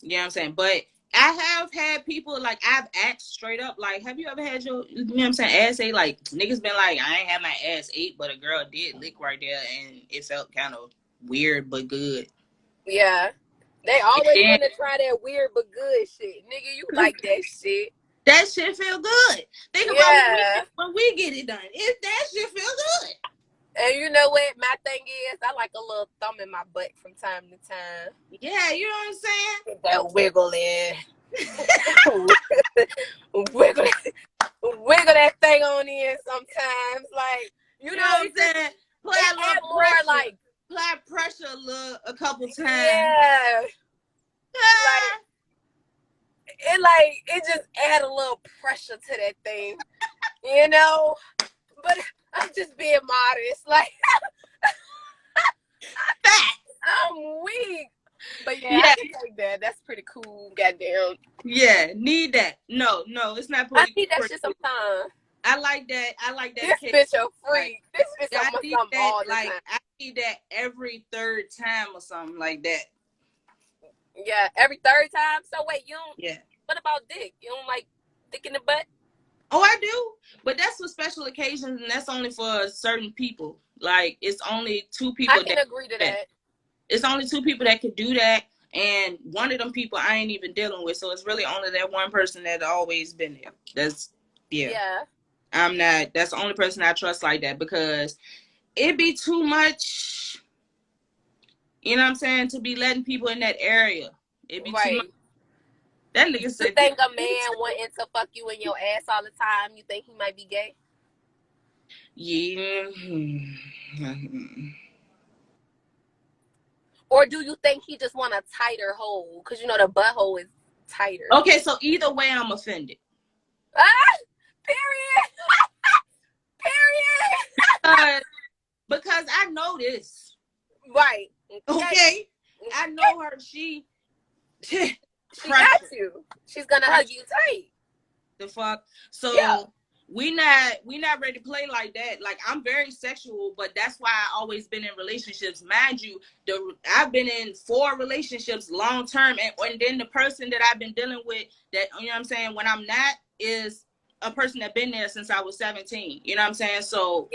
You know what I'm saying? But I have had people, like, I've asked straight up, like, have you ever had your, you know what I'm saying, ass ate? Like, niggas been like, I ain't had my ass ate, but a girl did lick right there, and it felt kind of weird but good. Yeah. They always want to try that weird but good shit. Nigga, you like that shit. That shit feel good. Think about when we get it done. If that shit feel good. And you know what? My thing is, I like a little thumb in my butt from time to time. Yeah, you know what I'm saying? Get that wiggle in. wiggle that thing on in sometimes. Like, you know what I'm saying? Apply pressure a couple times. Yeah. it just add a little pressure to that thing, you know. But I'm just being modest. Like, I'm weak. But yeah, I can take that. That's pretty cool. Goddamn. Yeah, need that. No, it's not I pretty. need that shit sometimes. I like that. This bitch a freak. This bitch I almost need something that. all the Like, time. I need that every third time or something like that. Yeah, every third time. So wait, you don't. Yeah. What about dick? You don't like dick in the butt? Oh, I do. But that's for special occasions, and that's only for certain people. Like, it's only 2 people. I can agree to that. It's only 2 people that could do that, and one of them people I ain't even dealing with. So it's really only that one person that always been there. That's Yeah. I'm not. That's the only person I trust like that, because it be too much. You know what I'm saying? To be letting people in that area, it be too much. That nigga said, you think a man wanting to fuck you in your ass all the time, you think he might be gay? yeah. Or do you think he just want a tighter hole? Because you know the butthole is tighter. Okay, so either way, I'm offended. Period. Period. Because I know this. Right. Okay. I know her. She got you. She's gonna hug you tight. The fuck. So we not ready to play like that. Like, I'm very sexual, but that's why I always been in relationships. Mind you, I've been in 4 relationships long term, and then the person that I've been dealing with, that, you know what I'm saying, when I'm not, is a person that been there since I was 17. You know what I'm saying? So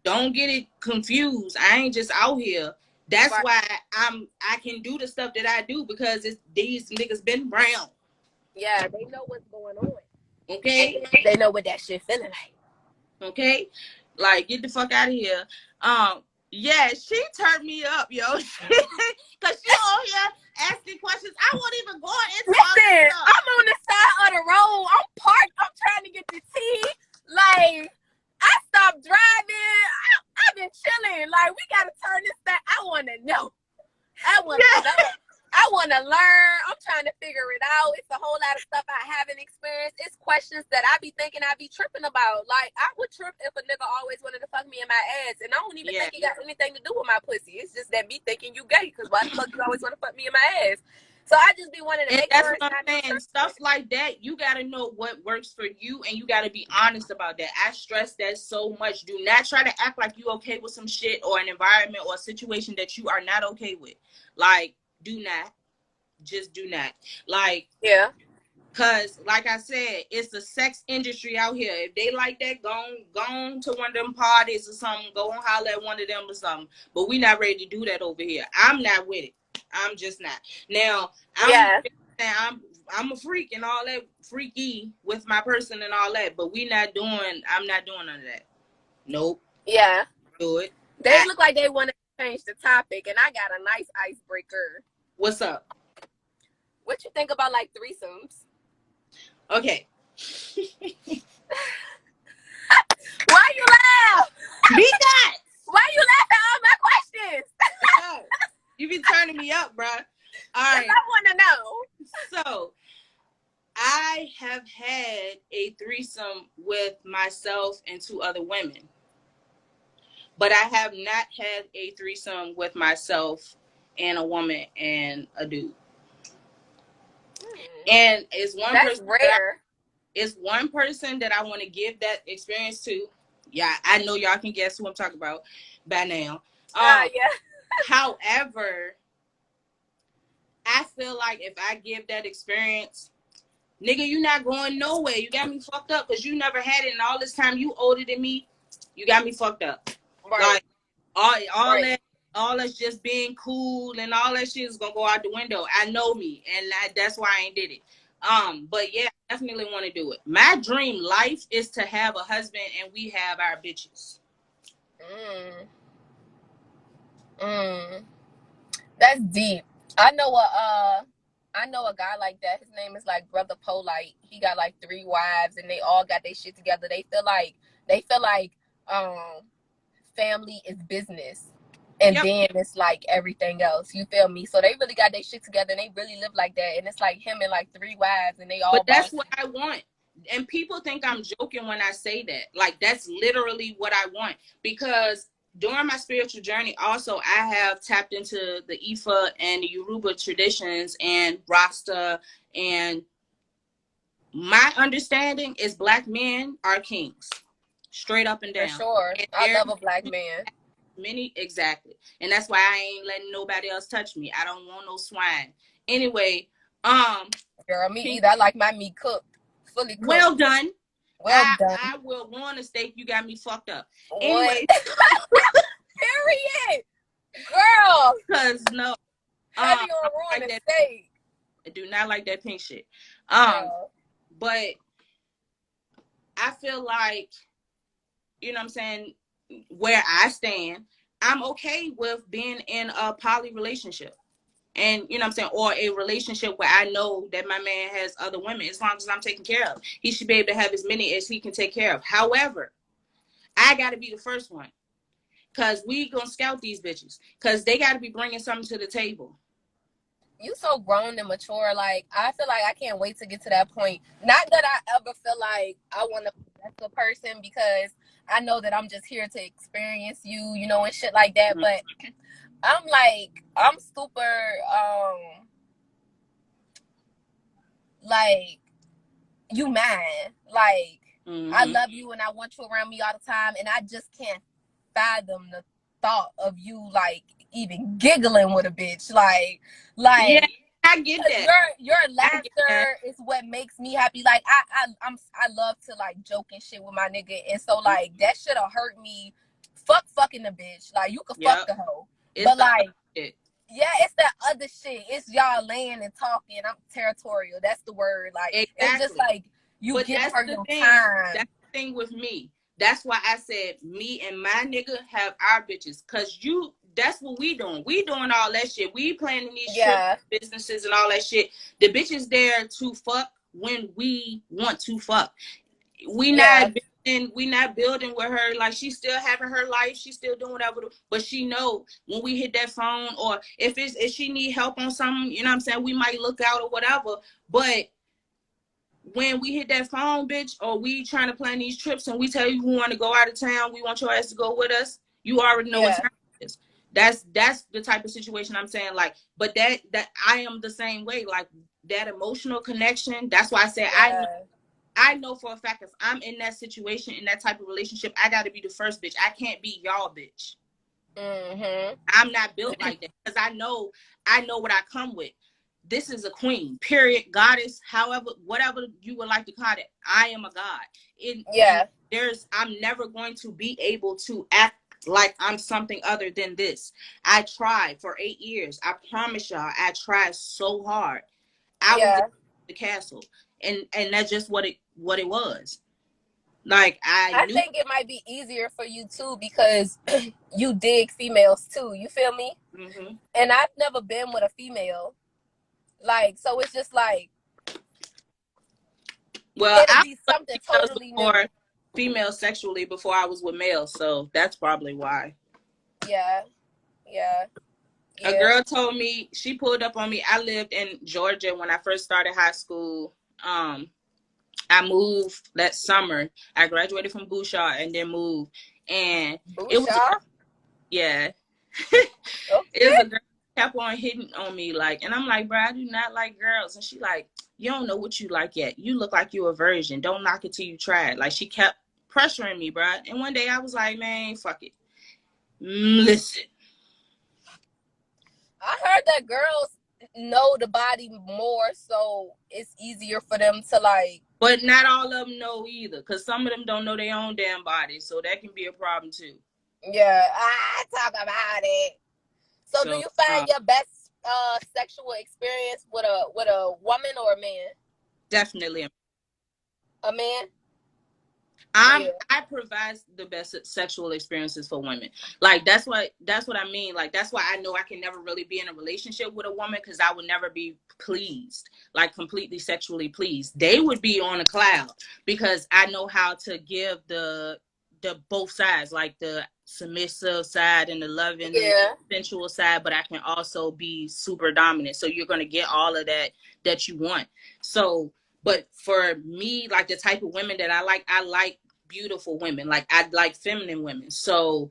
don't get it confused. I ain't just out here. That's why I can do the stuff that I do, because these niggas been brown. Yeah, they know what's going on. Okay? They know what that shit feeling like. Okay? Like, get the fuck out of here. Yeah, she turned me up, yo. Cause she on here asking questions. I won't even go into all this stuff. I'm on the side of the road. I'm parked. I'm trying to get the tea. Like, I stopped driving. I've been chilling. Like, we gotta turn this back. I wanna know. I wanna know. I want to learn. I'm trying to figure it out. It's a whole lot of stuff I haven't experienced. It's questions that I be thinking I be tripping about. Like, I would trip if a nigga always wanted to fuck me in my ass. And I don't even think it got anything to do with my pussy. It's just that me thinking you gay. Because why the fuck you always want to fuck me in my ass? So I just be wanting to make sure it's not saying. Stuff like that, you got to know what works for you. And you got to be honest about that. I stress that so much. Do not try to act like you okay with some shit or an environment or a situation that you are not okay with. Like, do not. Just do not. Like, because like I said, it's the sex industry out here. If they like that, go on to one of them parties or something. Go and holler at one of them or something. But we not ready to do that over here. I'm not with it. I'm just not. Now, I'm a freak and all that, freaky with my person and all that. But I'm not doing none of that. Nope. Yeah. Do it. They look like they want to change the topic, and I got a nice icebreaker. What's up? What you think about, like, threesomes? Okay. Why you laugh? Be that. Why you laugh at all my questions? You be turning me up, bro. All right. I want to know. So, I have had a threesome with myself and 2 other women. But I have not had a threesome with myself and a woman and a dude. And it's one person rare. It's one person that I want to give that experience to. Yeah, I know y'all can guess who I'm talking about by now. However, I feel like if I give that experience, nigga, you not going nowhere. You got me fucked up because you never had it, and all this time you older than me, you got me fucked up. Right. Like all that's just being cool and all that shit is gonna go out the window. I know me, and that's why I ain't did it. But yeah, I definitely want to do it. My dream life is to have a husband and we have our bitches. That's deep. I know a guy like that. His name is like Brother Polite. He got like 3 wives and they all got their shit together. They feel like family is business. And Yep. then it's like everything else. You feel me? So they really got their shit together and they really live like that. And it's like him and like 3 wives and they all But that's boss. what I want. And people think I'm joking when I say that. Like, that's literally what I want. Because during my spiritual journey, also, I have tapped into the Ifa and the Yoruba traditions and Rasta. And my understanding is Black men are kings. Straight up and For down. sure. And I love a Black man. many, exactly. And that's why I ain't letting nobody else touch me. I don't want no swine. Anyway, Girl, me either. I like my meat cooked. Fully cooked. well done. Well done. I will want a steak. You got me fucked up. What? Anyway, Period. Girl. because no, Heavy on raw like and steak. I do not like that pink shit. Girl. But I feel like, you know what I'm saying, where I stand, I'm okay with being in a poly relationship. And, you know what I'm saying, or a relationship where I know that my man has other women, as long as I'm taken care of. He should be able to have as many as he can take care of. However, I got to be the first one. Because we going to scout these bitches. Because they got to be bringing something to the table. You so grown and mature. Like, I feel like I can't wait to get to that point. Not that I ever feel like I want to possess a person, because I know that I'm just here to experience you, you know, and shit like that. Mm-hmm. But I'm super, like, you mine. Like, Mm-hmm. I love you and I want you around me all the time. And I just can't fathom the thought of you, like, even giggling with a bitch. Like, yeah, I get that. Your laughter is what makes me happy. Like, I love to, like, joke and shit with my nigga. And so, like, that shit'll hurt me. Fucking the bitch. Like, you could fuck the hoe. But, like, yeah, it's that other shit. It's y'all laying and talking. I'm territorial. That's the word. Like, exactly. It's just like you give her your time. That's the thing with me. That's why I said me and my nigga have our bitches. Cause that's what we doing. We doing all that shit. We planning these trips, businesses and all that shit. The bitch is there to fuck when we want to fuck. We not building with her. Like, she's still having her life. She's still doing whatever. But she know when we hit that phone, or if she need help on something, you know what I'm saying, we might look out or whatever. But when we hit that phone, bitch, or we trying to plan these trips and we tell you we want to go out of town, we want your ass to go with us, you already know what time it is. That's the type of situation I'm saying. Like, but that I am the same way. Like, that emotional connection. That's why I said I know for a fact if I'm in that situation, in that type of relationship, I got to be the first bitch. I can't be y'all bitch. Mm-hmm. I'm not built like that, because I know what I come with. This is a queen, period, goddess, however, whatever you would like to call it. I am a god. I'm never going to be able to act like I'm something other than this. I tried for 8 years. I promise y'all, I tried so hard. I was in the castle, and that's just what it was. Like, I think it might be easier for you too, because you dig females too. You feel me? Mm-hmm. And I've never been with a female. Like, so it's just like, well, it'll be something totally new. Female sexually before I was with males, so that's probably why. Yeah. A girl told me, she pulled up on me. I lived in Georgia when I first started high school. I moved that summer. I graduated from Bouchard and then moved. And it was it was a girl kept on hitting on me, like, and I'm like, bro, I do not like girls. And she like, you don't know what you like yet. You look like you a virgin. Don't knock it till you try it. Like, she kept pressuring me, bro. And one day I was like, man, fuck it. Listen. I heard that girls know the body more, so it's easier for them to, like. But not all of them know either, because some of them don't know their own damn body, so that can be a problem too. Yeah, I talk about it. So do you find your best sexual experience with a woman or a man? Definitely a man. I provide the best sexual experiences for women. Like, that's what I mean. Like, that's why I know I can never really be in a relationship with a woman, because I would never be pleased, like completely sexually pleased. They would be on a cloud, because I know how to give the the both sides, like the submissive side and the loving, Yeah. sensual side, but I can also be super dominant. So you're gonna get all of that you want. So, but for me, like the type of women that I like beautiful women. Like I like feminine women. So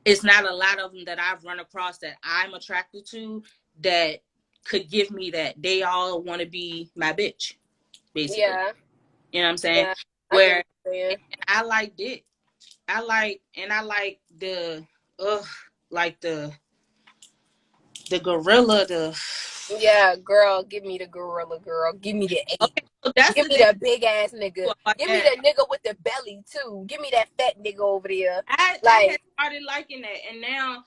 it's not a lot of them that I've run across that I'm attracted to that could give me that. They all want to be my bitch, basically. Yeah. You know what I'm saying? Yeah. Where I I like dick. I like the gorilla, Yeah, girl, give me the gorilla, girl. Give me the 8. okay, so that's Give the me thing the big ass nigga. about Give me that. the nigga with the belly too. Give me that fat nigga over there. I Like, had started liking that, and now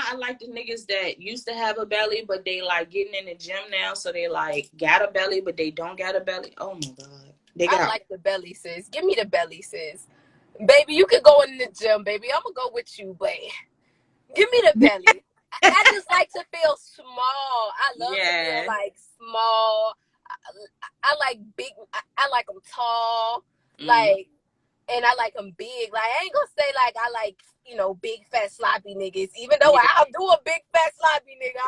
I like the niggas that used to have a belly, but they like getting in the gym now, so they like got a belly, but they don't got a belly. Oh my god, they I got like the belly, sis. Give me the belly, sis. Baby, you can go in the gym, baby. I'm gonna go with you, but give me the belly. I just like to feel small. I love to feel like small. I like big. I like them tall. Like, and I like them big. Like, I ain't gonna say like I like, you know, big fat sloppy niggas. Even though I'll do a big fat sloppy nigga.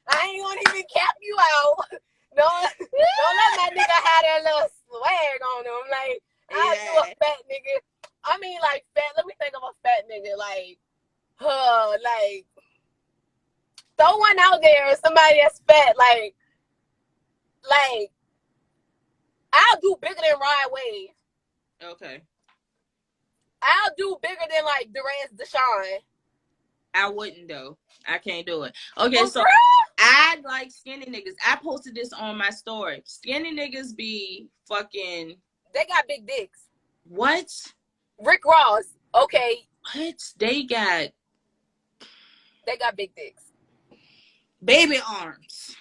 I ain't gonna even cap you out. Don't let my nigga have that little swag on him. Like, I'll do a fat nigga. I mean, like fat. Let me think of a fat nigga. Like, like throw one out there. Somebody that's fat. Like I'll do bigger than Ryan Wave. Okay. I'll do bigger than like Durant's Deshaun. I wouldn't though. I can't do it. Okay, so girl? I like skinny niggas. I posted this on my story. Skinny niggas be fucking. They got big dicks. What? Rick Ross. Okay. What? They got big dicks. baby arms.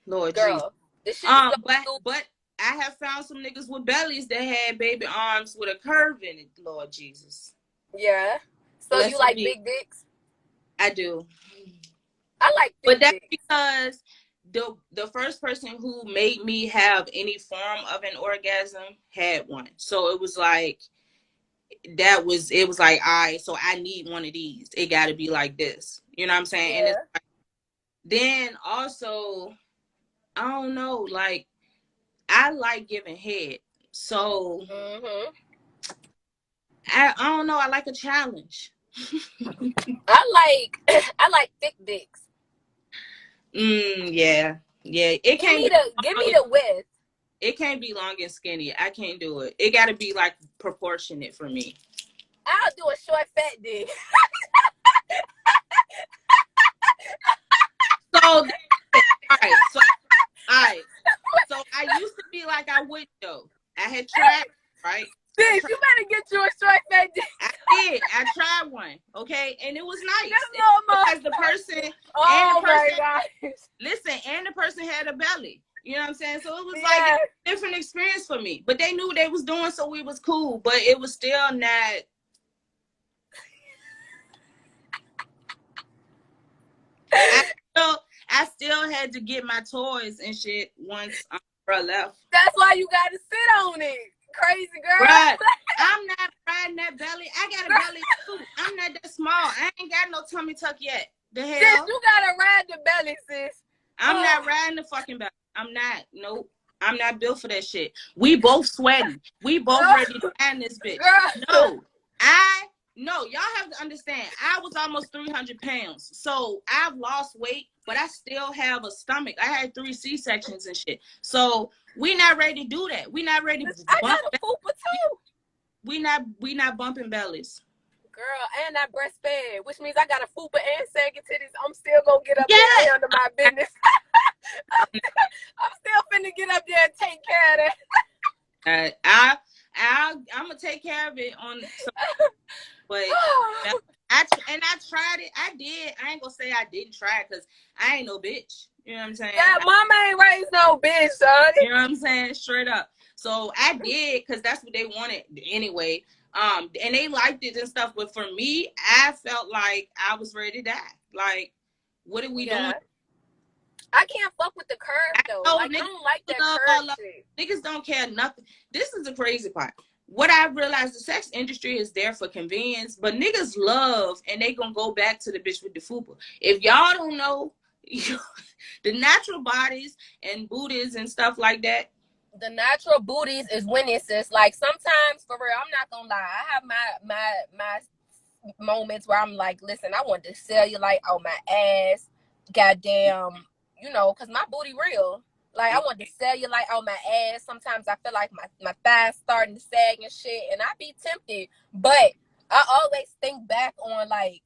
Lord Jesus. Girl. This shit is but I have found some niggas with bellies that had baby arms with a curve in it. Lord Jesus. Yeah. So you like big dicks? I do. I like big dicks. But that's dicks. because the first person who made me have any form of an orgasm had one. So it was like it was like, all right, so I need one of these. It got to be like this. You know what I'm saying? Yeah. And it's like, then also, I don't know, like, I like giving head. So I don't know, I like a challenge. I like thick dicks. Yeah. It give me the width. It can't be long and skinny. I can't do it. It got to be like proportionate for me. I'll do a short fat dick. All right. So I used to be like I would though. I had tried, right? Sis, you better get you a short fat dick. I did. I tried one, okay, and it was nice because the person. Oh my gosh! Listen, and the person had a belly. You know what I'm saying? So it was like a different experience for me. But they knew what they was doing, so we was cool. But it was still not. I still had to get my toys and shit once bro left. That's why you got to sit on it, crazy girl. Right. I'm not riding that belly. I got a belly too. I'm not that small. I ain't got no tummy tuck yet. The hell? Sis, you gotta ride the belly, sis. I'm not riding the fucking belly. I'm not. Nope. I'm not built for that shit. We both sweating. We both ready to end this bitch. Girl. No, y'all have to understand. I was almost 300 pounds. So I've lost weight, but I still have a stomach. I had 3 C-sections and shit. So we not ready to do that. We not ready to I got a fupa too. We not bumping bellies. Girl, and I breastfed, which means I got a fupa and sagging titties. I'm still gonna get up there and handle my business. I'm still finna get up there and take care of that. I'm gonna take care of it on. But I tried it. I did. I ain't gonna say I didn't try it because I ain't no bitch. You know what I'm saying? Yeah, mama ain't raised no bitch, son. You know what I'm saying? Straight up. So I did because that's what they wanted anyway. And they liked it and stuff. But for me, I felt like I was ready to die. Like, what are we doing? I can't fuck with the curve though. I don't like that curve shit. Niggas don't care nothing. This is the crazy part. what I realized, the sex industry is there for convenience, but niggas love, and they gonna go back to the bitch with the fupa. If y'all don't know, the natural bodies and booties and stuff like that. The natural booties is winning, sis. Like, sometimes, for real, I'm not gonna lie, I have my moments where I'm like, listen, I want the cellulite on my ass, goddamn, you know, because my booty real. Like, I want the cellulite on my ass. Sometimes I feel like my thighs starting to sag and shit, and I be tempted. But I always think back on, like,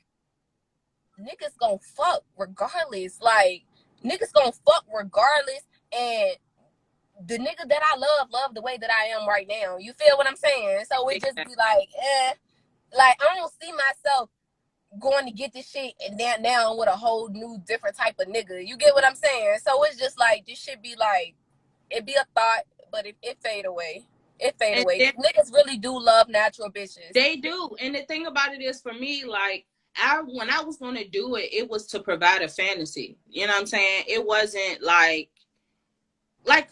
niggas gonna fuck regardless. Like, niggas gonna fuck regardless, and the nigga that I love the way that I am right now. You feel what I'm saying? So it just be like, like, I don't see myself going to get this shit and down with a whole new different type of nigga. You get what I'm saying? So it's just like, this should be like, it be a thought, but it fade away. It fade away. Niggas really do love natural bitches. They do. And the thing about it is, for me, like, when I was going to do it, it was to provide a fantasy. You know what I'm saying? It wasn't like,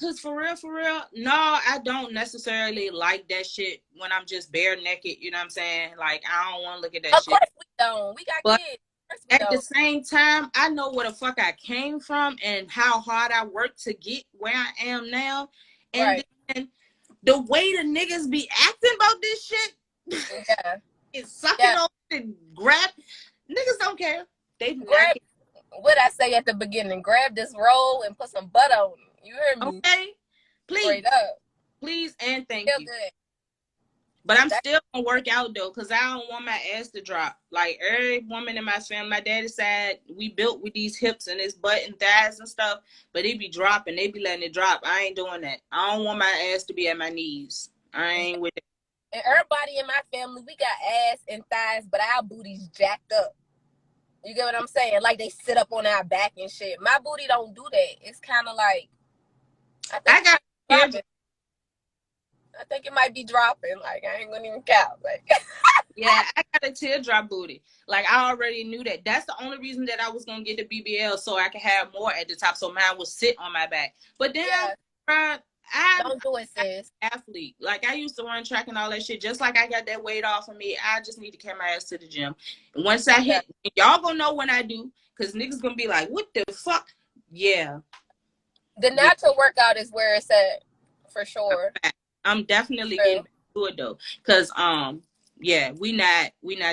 cause for real, no, I don't necessarily like that shit when I'm just bare naked. You know what I'm saying? Like, I don't want to look at that shit. Of course we don't. We got kids. At the same time, I know where the fuck I came from and how hard I worked to get where I am now. And then the way the niggas be acting about this shit, is sucking on and grab. Niggas don't care. They grab. What I say at the beginning? Grab this roll and put some butter on it. You heard me? Okay, please, straight up, please, and thank you. Good. But I'm still gonna work out though, cause I don't want my ass to drop. Like, every woman in my family, my daddy side, we built with these hips and this butt and thighs and stuff, but they be dropping, they be letting it drop. I ain't doing that. I don't want my ass to be at my knees. I ain't with it. And everybody in my family, we got ass and thighs, but our booties jacked up. You get what I'm saying? Like, they sit up on our back and shit. My booty don't do that. It's kind of like, I think it might be dropping. Like, I ain't gonna even count. Like, yeah, I got a teardrop booty. Like, I already knew that. That's the only reason that I was gonna get the BBL, so I could have more at the top, so mine would sit on my back. But then, don't do it, sis. Athlete. Like, I used to run track and all that shit. Just like I got that weight off of me, I just need to carry my ass to the gym. And once I hit, y'all gonna know when I do, because niggas gonna be like, what the fuck? Yeah. The natural workout is where it's at, for sure. I'm definitely getting back to it though, because yeah, we not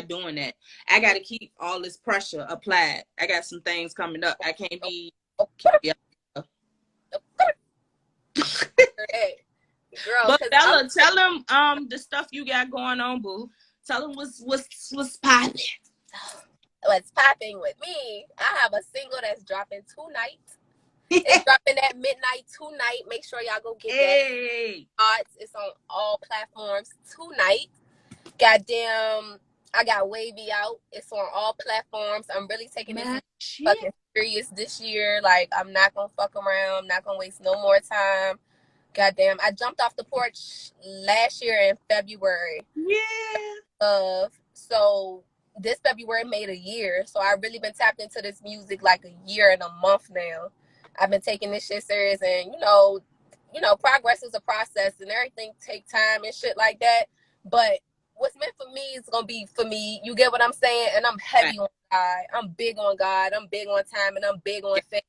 doing that. I got to keep all this pressure applied. I got some things coming up. I can't be. Girl, but Bella, tell them the stuff you got going on, boo. Tell them what's popping. What's popping with me? I have a single that's dropping tonight. It's dropping at midnight tonight. Make sure y'all go get that. It's on all platforms tonight. Goddamn, I got Wavy out. It's on all platforms. I'm really taking this fucking serious this year. Like, I'm not gonna fuck around. I'm not gonna waste no more time. Goddamn, I jumped off the porch last year in February. Yeah. So this February made a year. So I've really been tapped into this music like a year and a month now. I've been taking this shit serious, and you know, progress is a process, and everything take time and shit like that. But what's meant for me is gonna be for me. You get what I'm saying? And I'm heavy on God. I'm big on God. I'm big on time, and I'm big on faith.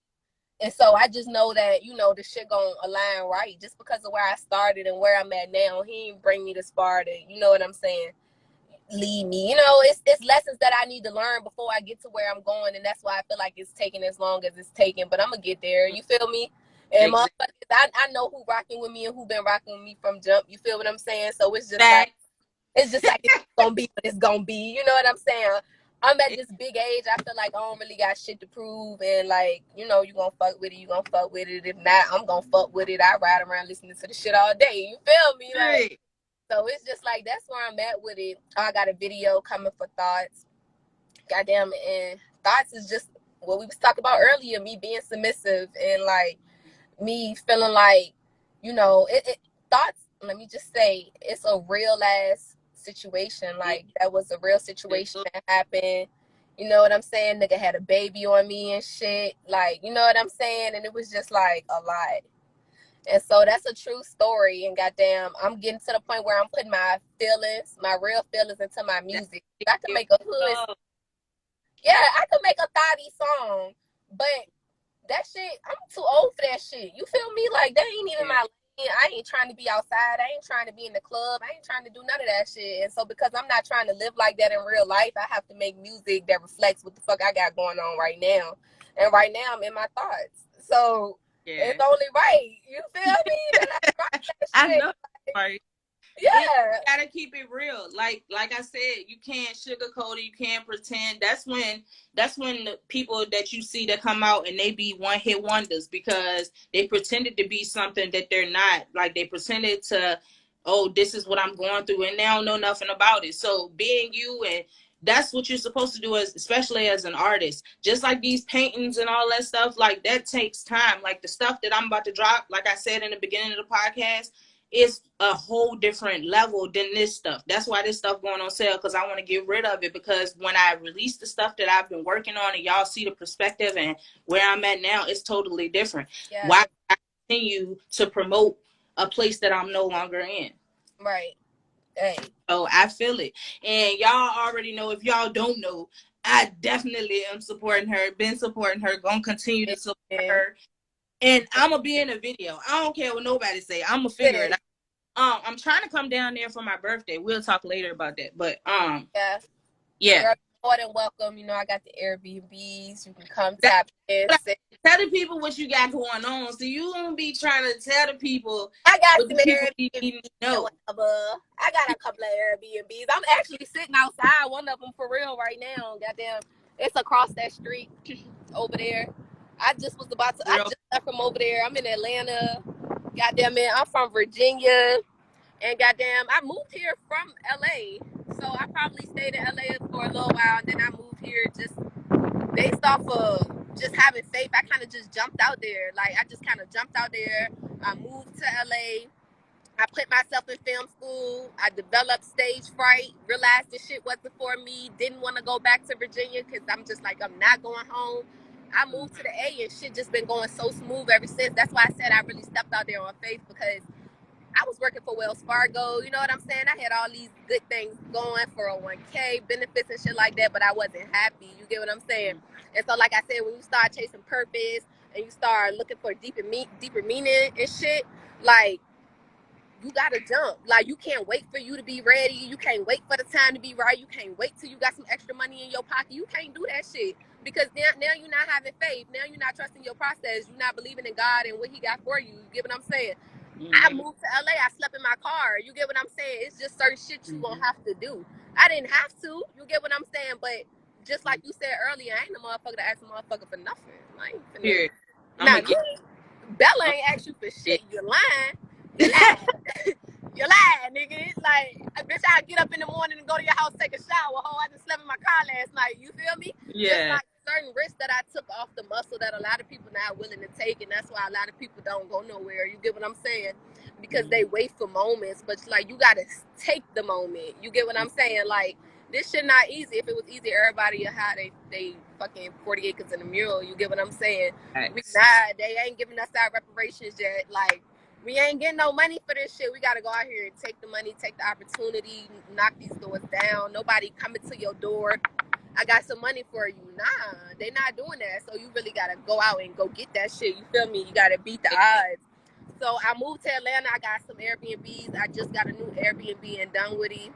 And so I just know that, you know, the shit gonna align right, just because of where I started and where I'm at now. He ain't bring me this far to, you know what I'm saying, lead me. You know, it's lessons that I need to learn before I get to where I'm going, and that's why I feel like it's taking as long as it's taking. But I'm gonna get there. You feel me? And motherfuckers, I know who rocking with me and who been rocking with me from jump. You feel what I'm saying? So it's just like it's gonna be what it's gonna be. You know what I'm saying? I'm at this big age. I feel like I don't really got shit to prove, and like, you know, you gonna fuck with it, you gonna fuck with it. If not, I'm gonna fuck with it. I ride around listening to the shit all day. You feel me? Like, so it's just like, that's where I'm at with it. I got a video coming for Thoughts. Goddamn, and Thoughts is just what we was talking about earlier, me being submissive and like me feeling like, you know, Thoughts, let me just say, it's a real ass situation. Like, that was a real situation that happened. You know what I'm saying? Nigga had a baby on me and shit. Like, you know what I'm saying? And it was just like a lot. And so that's a true story. And goddamn, I'm getting to the point where I'm putting my feelings, my real feelings, into my music. I can make a hood. Yeah, I could make a thotty song, but that shit, I'm too old for that shit. You feel me? Like, that ain't even my lane. I ain't trying to be outside. I ain't trying to be in the club. I ain't trying to do none of that shit. And so because I'm not trying to live like that in real life, I have to make music that reflects what the fuck I got going on right now. And right now I'm in my thoughts. So it's only right. You feel me? That I write that shit. I know, right? Yeah. You gotta keep it real. Like I said, you can't sugarcoat it. You can't pretend. That's when the people that you see that come out and they be one hit wonders because they pretended to be something that they're not. Like they pretended to, oh, this is what I'm going through, and they don't know nothing about it. So being you, and that's what you're supposed to do, as especially as an artist. Just like these paintings and all that stuff, like that takes time. Like the stuff that I'm about to drop, like I said in the beginning of the podcast, it's a whole different level than this stuff. That's why this stuff going on sale, because I want to get rid of it, because when I release the stuff that I've been working on and y'all see the perspective and where I'm at now, it's totally different. Yeah. Why I continue to promote a place that I'm no longer in? Right. Hey. So I feel it. And y'all already know, if y'all don't know, I definitely am supporting her, been supporting her, gonna continue to support her. And I'm gonna be in a video. I don't care what nobody say. I'm gonna figure it out. I'm trying to come down there for my birthday. We'll talk later about that. But yeah. Girl, more than welcome. You know, I got the Airbnbs. You can come tap in. Tell the people what you got going on. So you won't be trying to tell the people. I got some Airbnbs. No. I got a couple of Airbnbs. I'm actually sitting outside one of them for real right now. Goddamn, it's across that street over there. I just left from over there. I'm in Atlanta. Goddamn it, I'm from Virginia. And goddamn, I moved here from LA. So I probably stayed in LA for a little while, and then I moved here just based off of just having faith. I kind of just jumped out there. Like, I just kind of jumped out there. I moved to LA. I put myself in film school. I developed stage fright, realized this shit wasn't for me, didn't want to go back to Virginia because I'm just like, I'm not going home. I moved to the A and shit just been going so smooth ever since. That's why I said I really stepped out there on faith, because I was working for Wells Fargo. You know what I'm saying? I had all these good things going, 401k, benefits and shit like that, but I wasn't happy. You get what I'm saying? And so, like I said, when you start chasing purpose and you start looking for deeper meaning and shit, like, you gotta jump. Like, you can't wait for you to be ready. You can't wait for the time to be right. You can't wait till you got some extra money in your pocket. You can't do that shit, because now you're not having faith. Now you're not trusting your process. You're not believing in God and what He got for you. You get what I'm saying? I moved to LA. I slept in my car. You get what I'm saying? It's just certain shit you gonna have to do. I didn't have to. You get what I'm saying? But just like you said earlier, I ain't a motherfucker to ask a motherfucker for nothing. I ain't finna. Nah, Bella ain't asked you for shit. You lying. You lying. You lying, nigga. It's like, bitch, I'll get up in the morning and go to your house, take a shower. Oh, I just slept in my car last night. You feel me? Yeah. Just like certain risks that I took off the muscle that a lot of people not willing to take, and that's why a lot of people don't go nowhere. You get what I'm saying? Because they wait for moments, but like, you gotta take the moment. You get what I'm saying? Like, this shit not easy. If it was easy, everybody would have they fucking 40 acres in a mule. You get what I'm saying? They ain't giving us our reparations yet. Like, we ain't getting no money for this shit. We gotta go out here and take the money, take the opportunity, knock these doors down. Nobody coming to your door, I got some money for you. Nah, they not doing that. So you really gotta go out and go get that shit. You feel me? You gotta beat the odds. So I moved to Atlanta. I got some Airbnbs. I just got a new Airbnb in Dunwoody.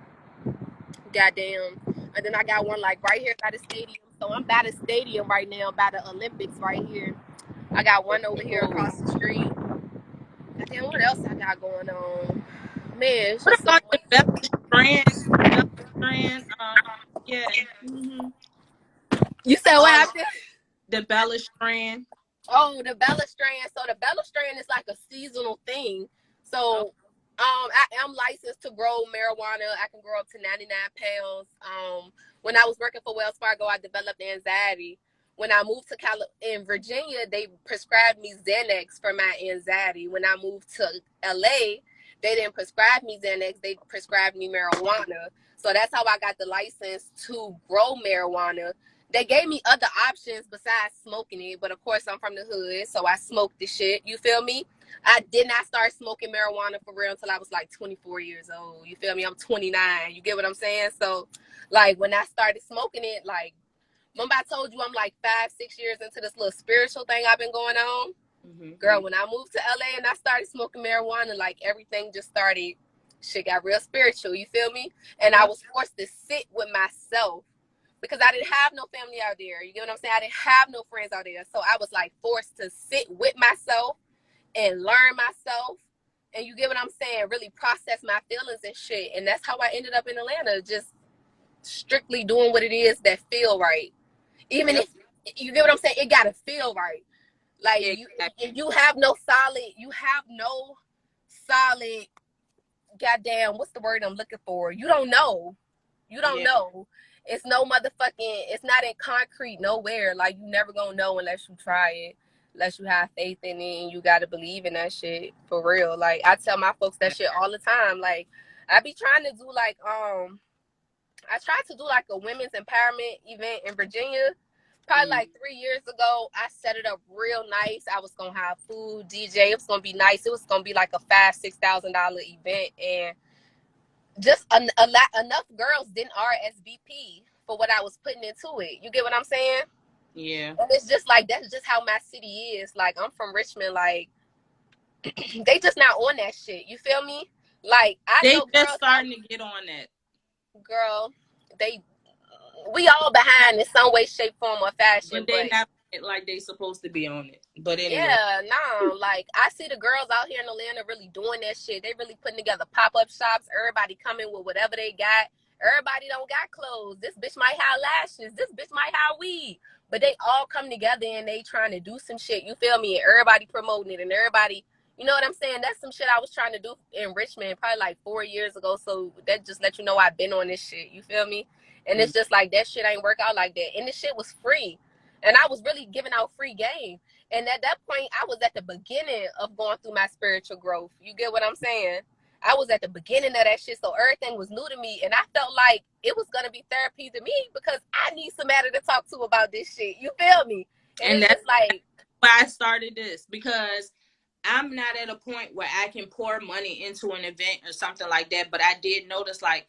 Goddamn. And then I got one like right here by the stadium. So I'm by the stadium right now, by the Olympics right here. I got one over here across the street. Goddamn, what else I got going on? Man, it's just what about the Bella Strand? Yeah. You said what happened? The Bella Strand. Oh, the Bella Strand. So the Bella Strand is like a seasonal thing. So I am licensed to grow marijuana. I can grow up to 99 pounds. When I was working for Wells Fargo, I developed anxiety. When I moved to in Virginia, they prescribed me Xanax for my anxiety. When I moved to LA, they didn't prescribe me Xanax. They prescribed me marijuana. So that's how I got the license to grow marijuana. They gave me other options besides smoking it. But of course, I'm from the hood, so I smoked the shit. You feel me? I did not start smoking marijuana for real until I was like 24 years old. You feel me? I'm 29. You get what I'm saying? So, like, when I started smoking it, like, remember I told you I'm like 5-6 years into this little spiritual thing I've been going on? Girl, when I moved to LA and I started smoking marijuana, like, everything just started, shit got real spiritual. You feel me? And I was forced to sit with myself because I didn't have no family out there. You get what I'm saying? I didn't have no friends out there. So I was like forced to sit with myself and learn myself, and you get what I'm saying, really process my feelings and shit. And that's how I ended up in Atlanta, just strictly doing what it is that feel right. Even if, you get what I'm saying, it gotta feel right. Like, you have no solid goddamn, what's the word I'm looking for? You don't know. It's no motherfucking, it's not in concrete nowhere. Like, you never gonna know unless you try it, unless you have faith in it, and you gotta believe in that shit for real. Like, I tell my folks that shit all the time. Like, I be trying to do like I tried to do like a women's empowerment event in Virginia probably like 3 years ago. I set it up real nice. I was gonna have food, DJ. It was gonna be nice. It was gonna be like a $5,000-$6,000 event, and just enough girls didn't RSVP for what I was putting into it. You get what I'm saying? Yeah. And it's just like, that's just how my city is. Like, I'm from Richmond. Like, they just not on that shit. You feel me? Like, They know just girls starting to get on that. Girl, we all behind in some way, shape, form, or fashion. But they not like they supposed to be on it. But anyway. Yeah, no. Like, I see the girls out here in Atlanta really doing that shit. They really putting together pop-up shops. Everybody coming with whatever they got. Everybody don't got clothes. This bitch might have lashes. This bitch might have weed. But they all come together and they trying to do some shit. You feel me? And everybody promoting it. And everybody, you know what I'm saying? That's some shit I was trying to do in Richmond probably like 4 years ago. So that just let you know I've been on this shit. You feel me? And it's just like, that shit ain't work out like that. And this shit was free. And I was really giving out free game. And at that point, I was at the beginning of going through my spiritual growth. You get what I'm saying? I was at the beginning of that shit, so everything was new to me. And I felt like it was going to be therapy to me because I need somebody to talk to about this shit. You feel me? And it's just like, why I started this, because I'm not at a point where I can pour money into an event or something like that. But I did notice, like,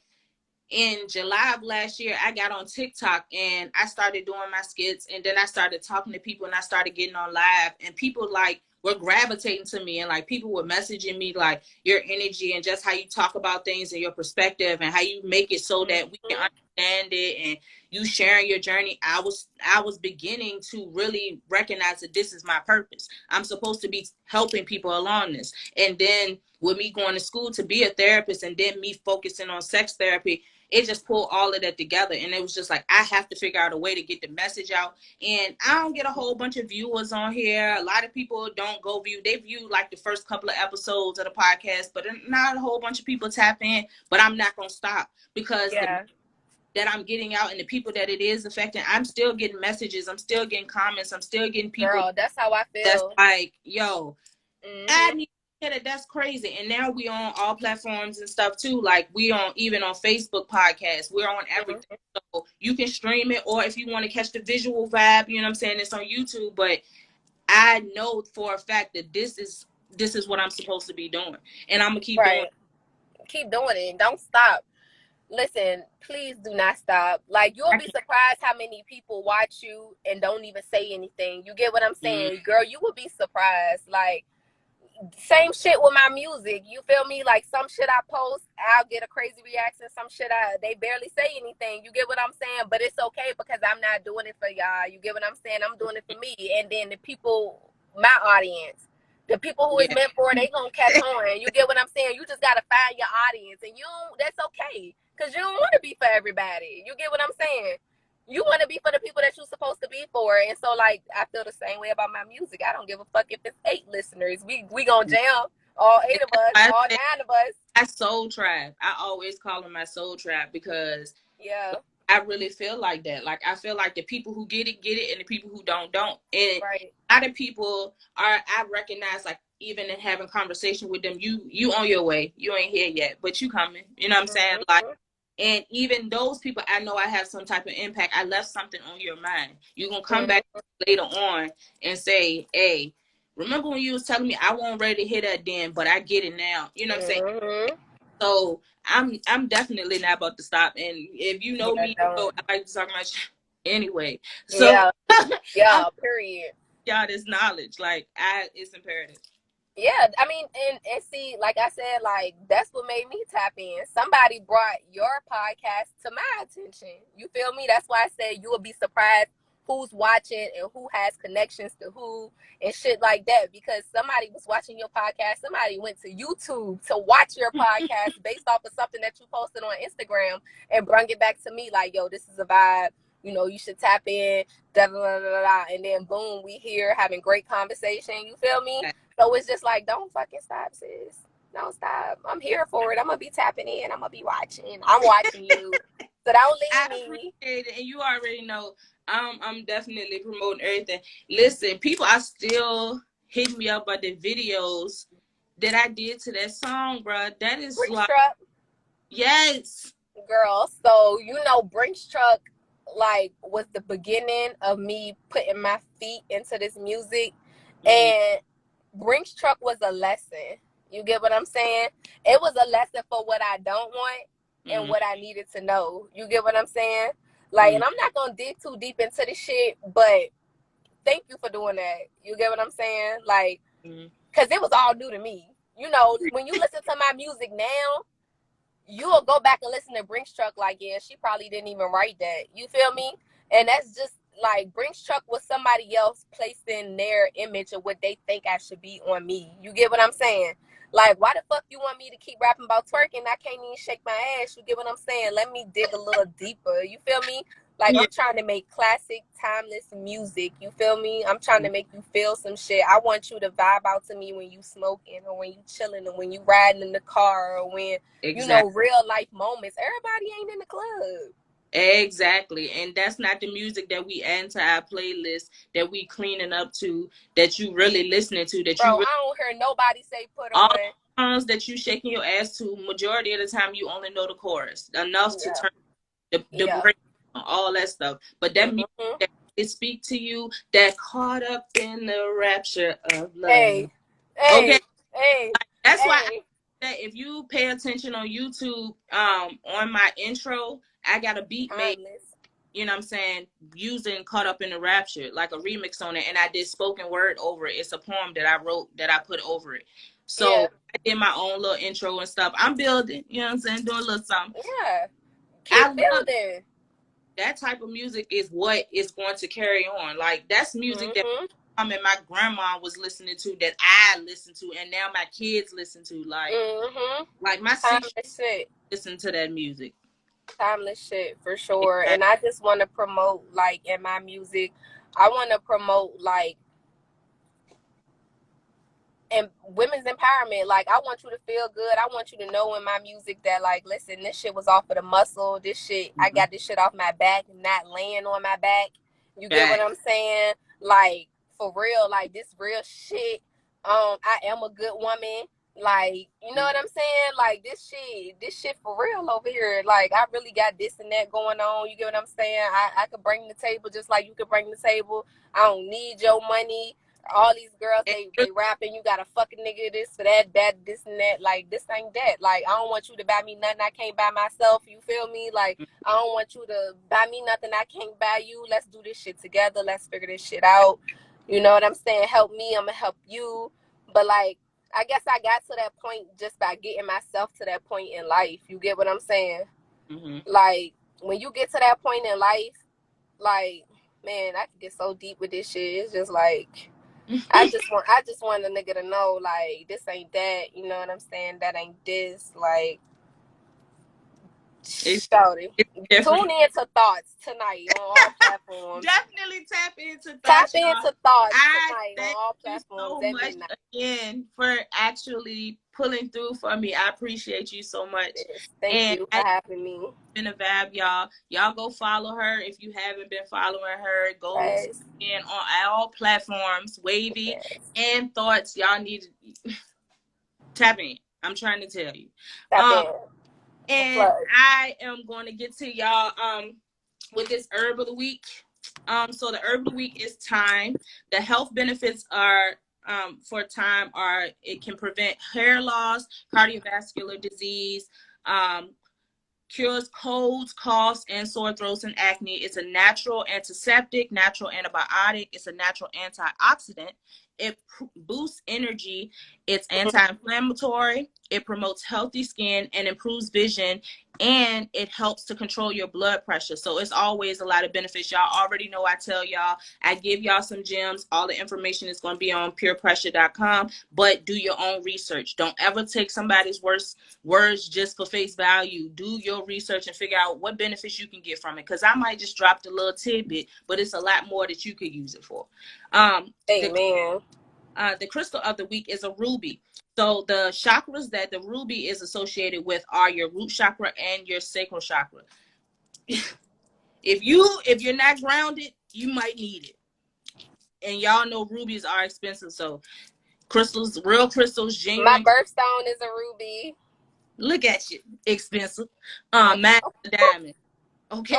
in July of last year, I got on TikTok and I started doing my skits, and then I started talking to people and I started getting on live, and people like were gravitating to me, and like people were messaging me like your energy and just how you talk about things and your perspective and how you make it so that we can understand it, and you sharing your journey. I was beginning to really recognize that this is my purpose. I'm supposed to be helping people along this. And then with me going to school to be a therapist and then me focusing on sex therapy, it just pulled all of that together. And it was just like, I have to figure out a way to get the message out. And I don't get a whole bunch of viewers on here. A lot of people don't go view. They view like the first couple of episodes of the podcast, but not a whole bunch of people tap in. But I'm not going to stop, because that I'm getting out and the people that it is affecting, I'm still getting messages. I'm still getting comments. I'm still getting people. Girl, that's how I feel. That's like, yo, I need that. That's crazy. And now we on all platforms and stuff too. Like, we on, even on Facebook podcasts, we're on everything. So you can stream it, or if you want to catch the visual vibe, you know what I'm saying, it's on YouTube. But I know for a fact that this is what I'm supposed to be doing, and I'm gonna keep doing it. Keep doing it. Don't stop. Listen, please do not stop. Like, you'll be surprised how many people watch you and don't even say anything. You get what I'm saying? Girl, you will be surprised. Like, same shit with my music. You feel me? Like, some shit I post, I'll get a crazy reaction. Some shit they barely say anything. You get what I'm saying? But it's okay, because I'm not doing it for y'all. You get what I'm saying? I'm doing it for me. And then the people, my audience, the people who it's meant for, they gonna catch on. You get what I'm saying? You just gotta find your audience, and that's okay, because you don't want to be for everybody. You get what I'm saying? You want to be for the people that you're supposed to be for. And so, like, I feel the same way about my music. I don't give a fuck if it's 8 listeners. We gonna jam, all 8 of us, all 9 of us. My soul tribe. I always call them my soul tribe, because I really feel like that. Like, I feel like the people who get it, and the people who don't. And a lot of people I recognize, like, even in having conversation with them, you on your way. You ain't here yet, but you coming. You know what I'm saying? Like, and even those people, I know I have some type of impact. I left something on your mind. You're going to come back later on and say, hey, remember when you was telling me I wasn't ready to hear that then, but I get it now. You know what I'm saying? Mm-hmm. So I'm definitely not about to stop. And if you know Yeah, me, you know don't. I like to talk about shit anyway. So Yeah, I'm yeah, period. y'all this knowledge. Like it's imperative. Yeah, I mean, and see, like I said, like that's what made me tap in. Somebody brought your podcast to my attention. You feel me? That's why I said you will be surprised who's watching and who has connections to who and shit like that. Because somebody was watching your podcast, somebody went to YouTube to watch your podcast based off of something that you posted on Instagram and brung it back to me like, yo, this is a vibe. You know, you should tap in, da da da da da. And then boom, we here having great conversation. You feel me? So it's just like, don't fucking stop, sis. Don't stop. I'm here for it. I'm gonna be tapping in. I'm gonna be watching. I'm watching you. So don't I leave me. appreciate it, and you already know I'm definitely promoting everything. Listen, people are still hitting me up about the videos that I did to that song, bro. That is Brinks like, truck, yes, girl. So you know, Brinks truck like was the beginning of me putting my feet into this music, and Brinks truck was a lesson. You get what I'm saying? It was a lesson for what I don't want and what I needed to know. You get what I'm saying? Like, and I'm not gonna dig too deep into the shit, but thank you for doing that. You get what I'm saying? Like, cause it was all new to me. You know, when you listen to my music now, you'll go back and listen to Brinks truck like, yeah, she probably didn't even write that. You feel me? And that's just like Brinks truck was somebody else placing their image of what they think I should be on me. You get what I'm saying? Like, why the fuck you want me to keep rapping about twerking? I can't even shake my ass. You get what I'm saying? Let me dig a little deeper. You feel me? Like, I'm trying to make classic, timeless music. You feel me? I'm trying to make you feel some shit. I want you to vibe out to me when you smoking or when you chilling or when you riding in the car or when, you know, real life moments. Everybody ain't in the club. Exactly. And that's not the music that we add to our playlist, that we cleaning up to, that you really listening to, that Bro, you really, I don't hear nobody say put all on. songs that you shaking your ass to, majority of the time you only know the chorus enough to turn the break on, all that stuff. But that music that it speak to you, that caught up in the rapture of love. Hey, okay, hey, that's why that if you pay attention on YouTube, on my intro, I got a beat made, you know what I'm saying, using Caught Up in the Rapture, like a remix on it, and I did spoken word over it. It's a poem that I wrote that I put over it. So I did my own little intro and stuff. I'm building, you know what I'm saying, doing a little something. Yeah. Keep building. That type of music is what is going to carry on. Like, that's music that and my grandma was listening to, that I listened to, and now my kids listen to. Like my sisters listen to that music. Timeless shit for sure. And I just want to promote, like, in my music, I want to promote like and women's empowerment. Like, I want you to feel good. I want you to know in my music that, like, listen, this shit was off of the muscle. This shit, I got this shit off my back, not laying on my back. You get what I'm saying? Like, for real, like, this real shit. I am a good woman. Like, you know what I'm saying? Like, this shit for real over here. Like, I really got this and that going on. You get what I'm saying? I could bring the table just like you could bring the table. I don't need your money. All these girls, they rapping, you got a fucking nigga this for that, this and that. Like, this ain't that. Like, I don't want you to buy me nothing I can't buy myself. You feel me? Like, I don't want you to buy me nothing I can't buy you. Let's do this shit together. Let's figure this shit out. You know what I'm saying? Help me, I'm gonna help you. But, like, I guess I got to that point just by getting myself to that point in life. You get what I'm saying? Like, when you get to that point in life, like, man, I can get so deep with this shit. It's just like, I just want a nigga to know, like, this ain't that. You know what I'm saying? That ain't this. Like, shout it. Tune into Thoughts tonight on all platforms. Definitely tap into Thoughts. Tap into Thoughts tonight on all platforms. Thank you so much again for actually pulling through for me. I appreciate you so much. Thank you for having me. Been a vibe, y'all. Y'all go follow her if you haven't been following her. Go in on all platforms, Wavy and Thoughts. Y'all need to tap in. I'm trying to tell you. And I am going to get to y'all with this herb of the week. So the herb of the week is thyme. The health benefits are for time are it can prevent hair loss, cardiovascular disease, cures colds, coughs, and sore throats and acne. It's a natural antiseptic, natural antibiotic. It's a natural antioxidant. It boosts energy. It's anti-inflammatory. It promotes healthy skin and improves vision. And it helps to control your blood pressure. So it's always a lot of benefits. Y'all already know I tell y'all, I give y'all some gems. All the information is going to be on purepressure.com. But do your own research. Don't ever take somebody's words just for face value. Do your research and figure out what benefits you can get from it. Because I might just drop a little tidbit, but it's a lot more that you could use it for. Amen. The crystal of the week is a ruby. So the chakras that the ruby is associated with are your root chakra and your sacral chakra. If you're not grounded, you might need it. And y'all know rubies are expensive, so crystals, real crystals, genuine. My birthstone is a ruby. Look at you, expensive. Mine's a diamond. Okay.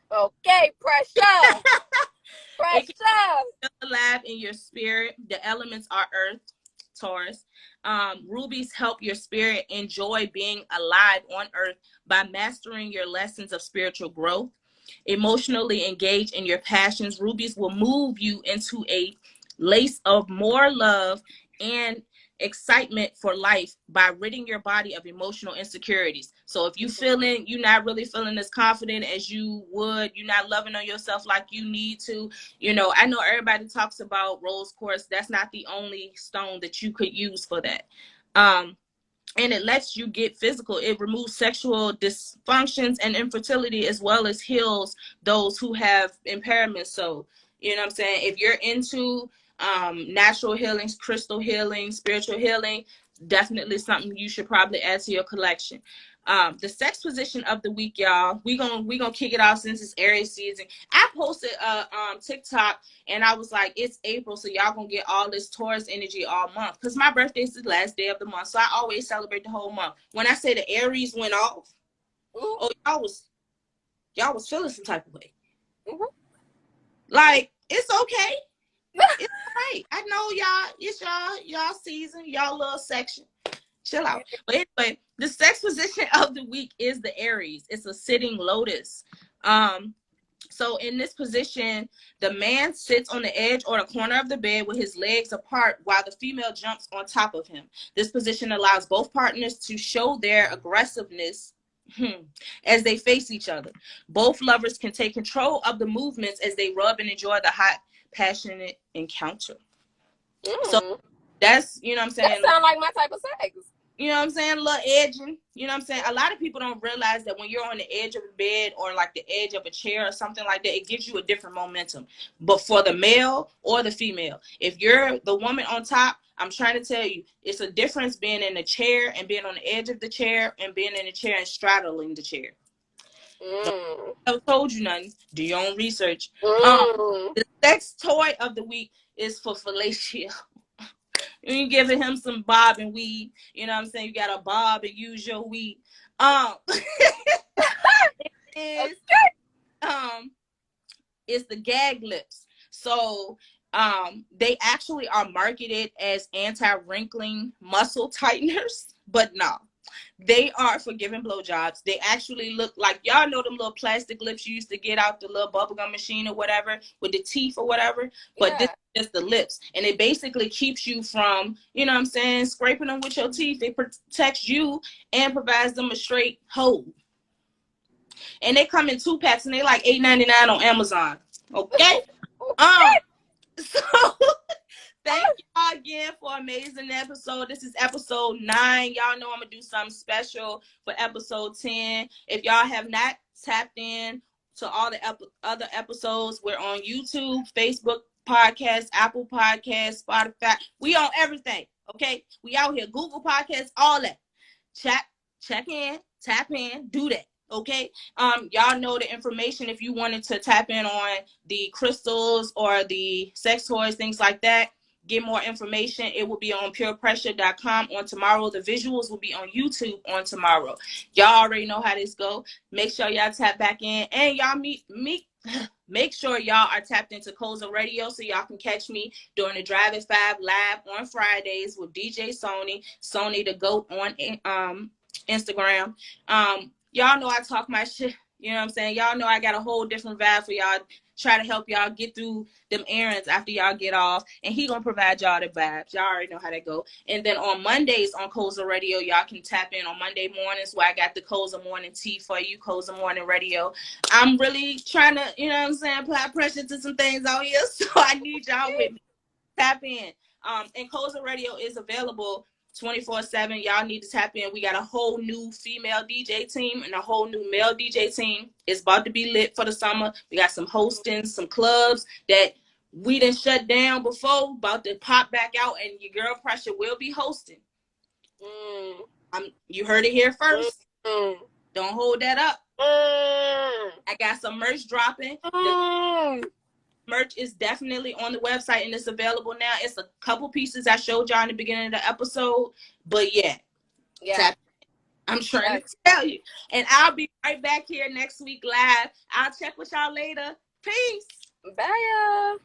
Oh, okay, Pressha. It Pressha. can feel alive in your spirit. The elements are earth, Taurus. Rubies help your spirit enjoy being alive on earth by mastering your lessons of spiritual growth. Emotionally engage in your passions. Rubies will move you into a lace of more love and excitement for life by ridding your body of emotional insecurities. So if you're not really feeling as confident as you would, you're not loving on yourself like you need to, I know everybody talks about rose quartz. That's not the only stone that you could use for that. And it lets you get physical. It removes sexual dysfunctions and infertility, as well as heals those who have impairments. So, you know what I'm saying? If you're into natural healings, crystal healing, spiritual healing, definitely something you should probably add to your collection. The sex position of the week, y'all. We gonna kick it off since it's Aries season. I posted a TikTok and I was like, it's April, so y'all gonna get all this Taurus energy all month. Because my birthday is the last day of the month, so I always celebrate the whole month. When I say the Aries went off, oh, y'all was feeling some type of way. Mm-hmm. Like, it's okay. It's great. I know y'all, it's y'all season, y'all little section. Chill out. But anyway, the sex position of the week is the Aries. It's a sitting lotus. So in this position, the man sits on the edge or the corner of the bed with his legs apart while the female jumps on top of him. This position allows both partners to show their aggressiveness as they face each other. Both lovers can take control of the movements as they rub and enjoy the hot, passionate encounter. So that's, you know what I'm saying? That sounds like my type of sex. You know what I'm saying? A little edging. You know what I'm saying? A lot of people don't realize that when you're on the edge of a bed or like the edge of a chair or something like that, it gives you a different momentum. But for the male or the female, if you're the woman on top, I'm trying to tell you, it's a difference being in the chair and being on the edge of the chair and being in the chair and straddling the chair. I told you nothing. Do your own research. The sex toy of the week is for fellatio. You giving him some bob and weed. You know what I'm saying? You got to bob and use your weed. It's the Gag Lips. So they actually are marketed as anti-wrinkling muscle tighteners, but no. They are for giving blowjobs. They actually look like, y'all know them little plastic lips you used to get out the little bubblegum machine or whatever with the teeth or whatever. But this is just the lips. And it basically keeps you from, you know what I'm saying, scraping them with your teeth. It protects you and provides them a straight hold. And they come in 2-packs and they like $8.99 on Amazon. Okay? So thank y'all again for an amazing episode. This is episode 9. Y'all know I'm going to do something special for episode 10. If y'all have not tapped in to all the other episodes, we're on YouTube, Facebook Podcast, Apple Podcast, Spotify. We on everything, okay? We out here. Google Podcasts, all that. Check in, tap in, do that. Okay, y'all know the information if you wanted to tap in on the crystals or the sex toys, things like that. Get more information. It will be on purepressure.com on tomorrow. The visuals will be on YouTube on tomorrow. Y'all already know how this go. Make sure y'all tap back in and y'all meet make sure y'all are tapped into Koza Radio so y'all can catch me during the Drive at 5 live on Fridays with DJ Sony the GOAT on Instagram. Y'all know I talk my shit. You know what I'm saying? Y'all know I got a whole different vibe for y'all. Try to help y'all get through them errands after y'all get off. And he gonna provide y'all the vibes. Y'all already know how that go. And then on Mondays on Koza Radio, y'all can tap in on Monday mornings where I got the Koza Morning Tea for you, Koza Morning Radio. I'm really trying to, you know what I'm saying, apply pressure to some things out here. So I need y'all with me. Tap in. And Koza Radio is available 24/7. Y'all need to tap in. We got a whole new female DJ team and a whole new male DJ team. It's about to be lit for the summer. We got some hosting, some clubs that we done shut down before, about to pop back out, and your girl Pressure will be hosting. You heard it here first. Don't hold that up. I got some merch dropping. The merch is definitely on the website and it's available now. It's a couple pieces I showed y'all in the beginning of the episode, but yeah. I'm trying to tell you. And I'll be right back here next week live. I'll check with y'all later. Peace. Bye, y'all.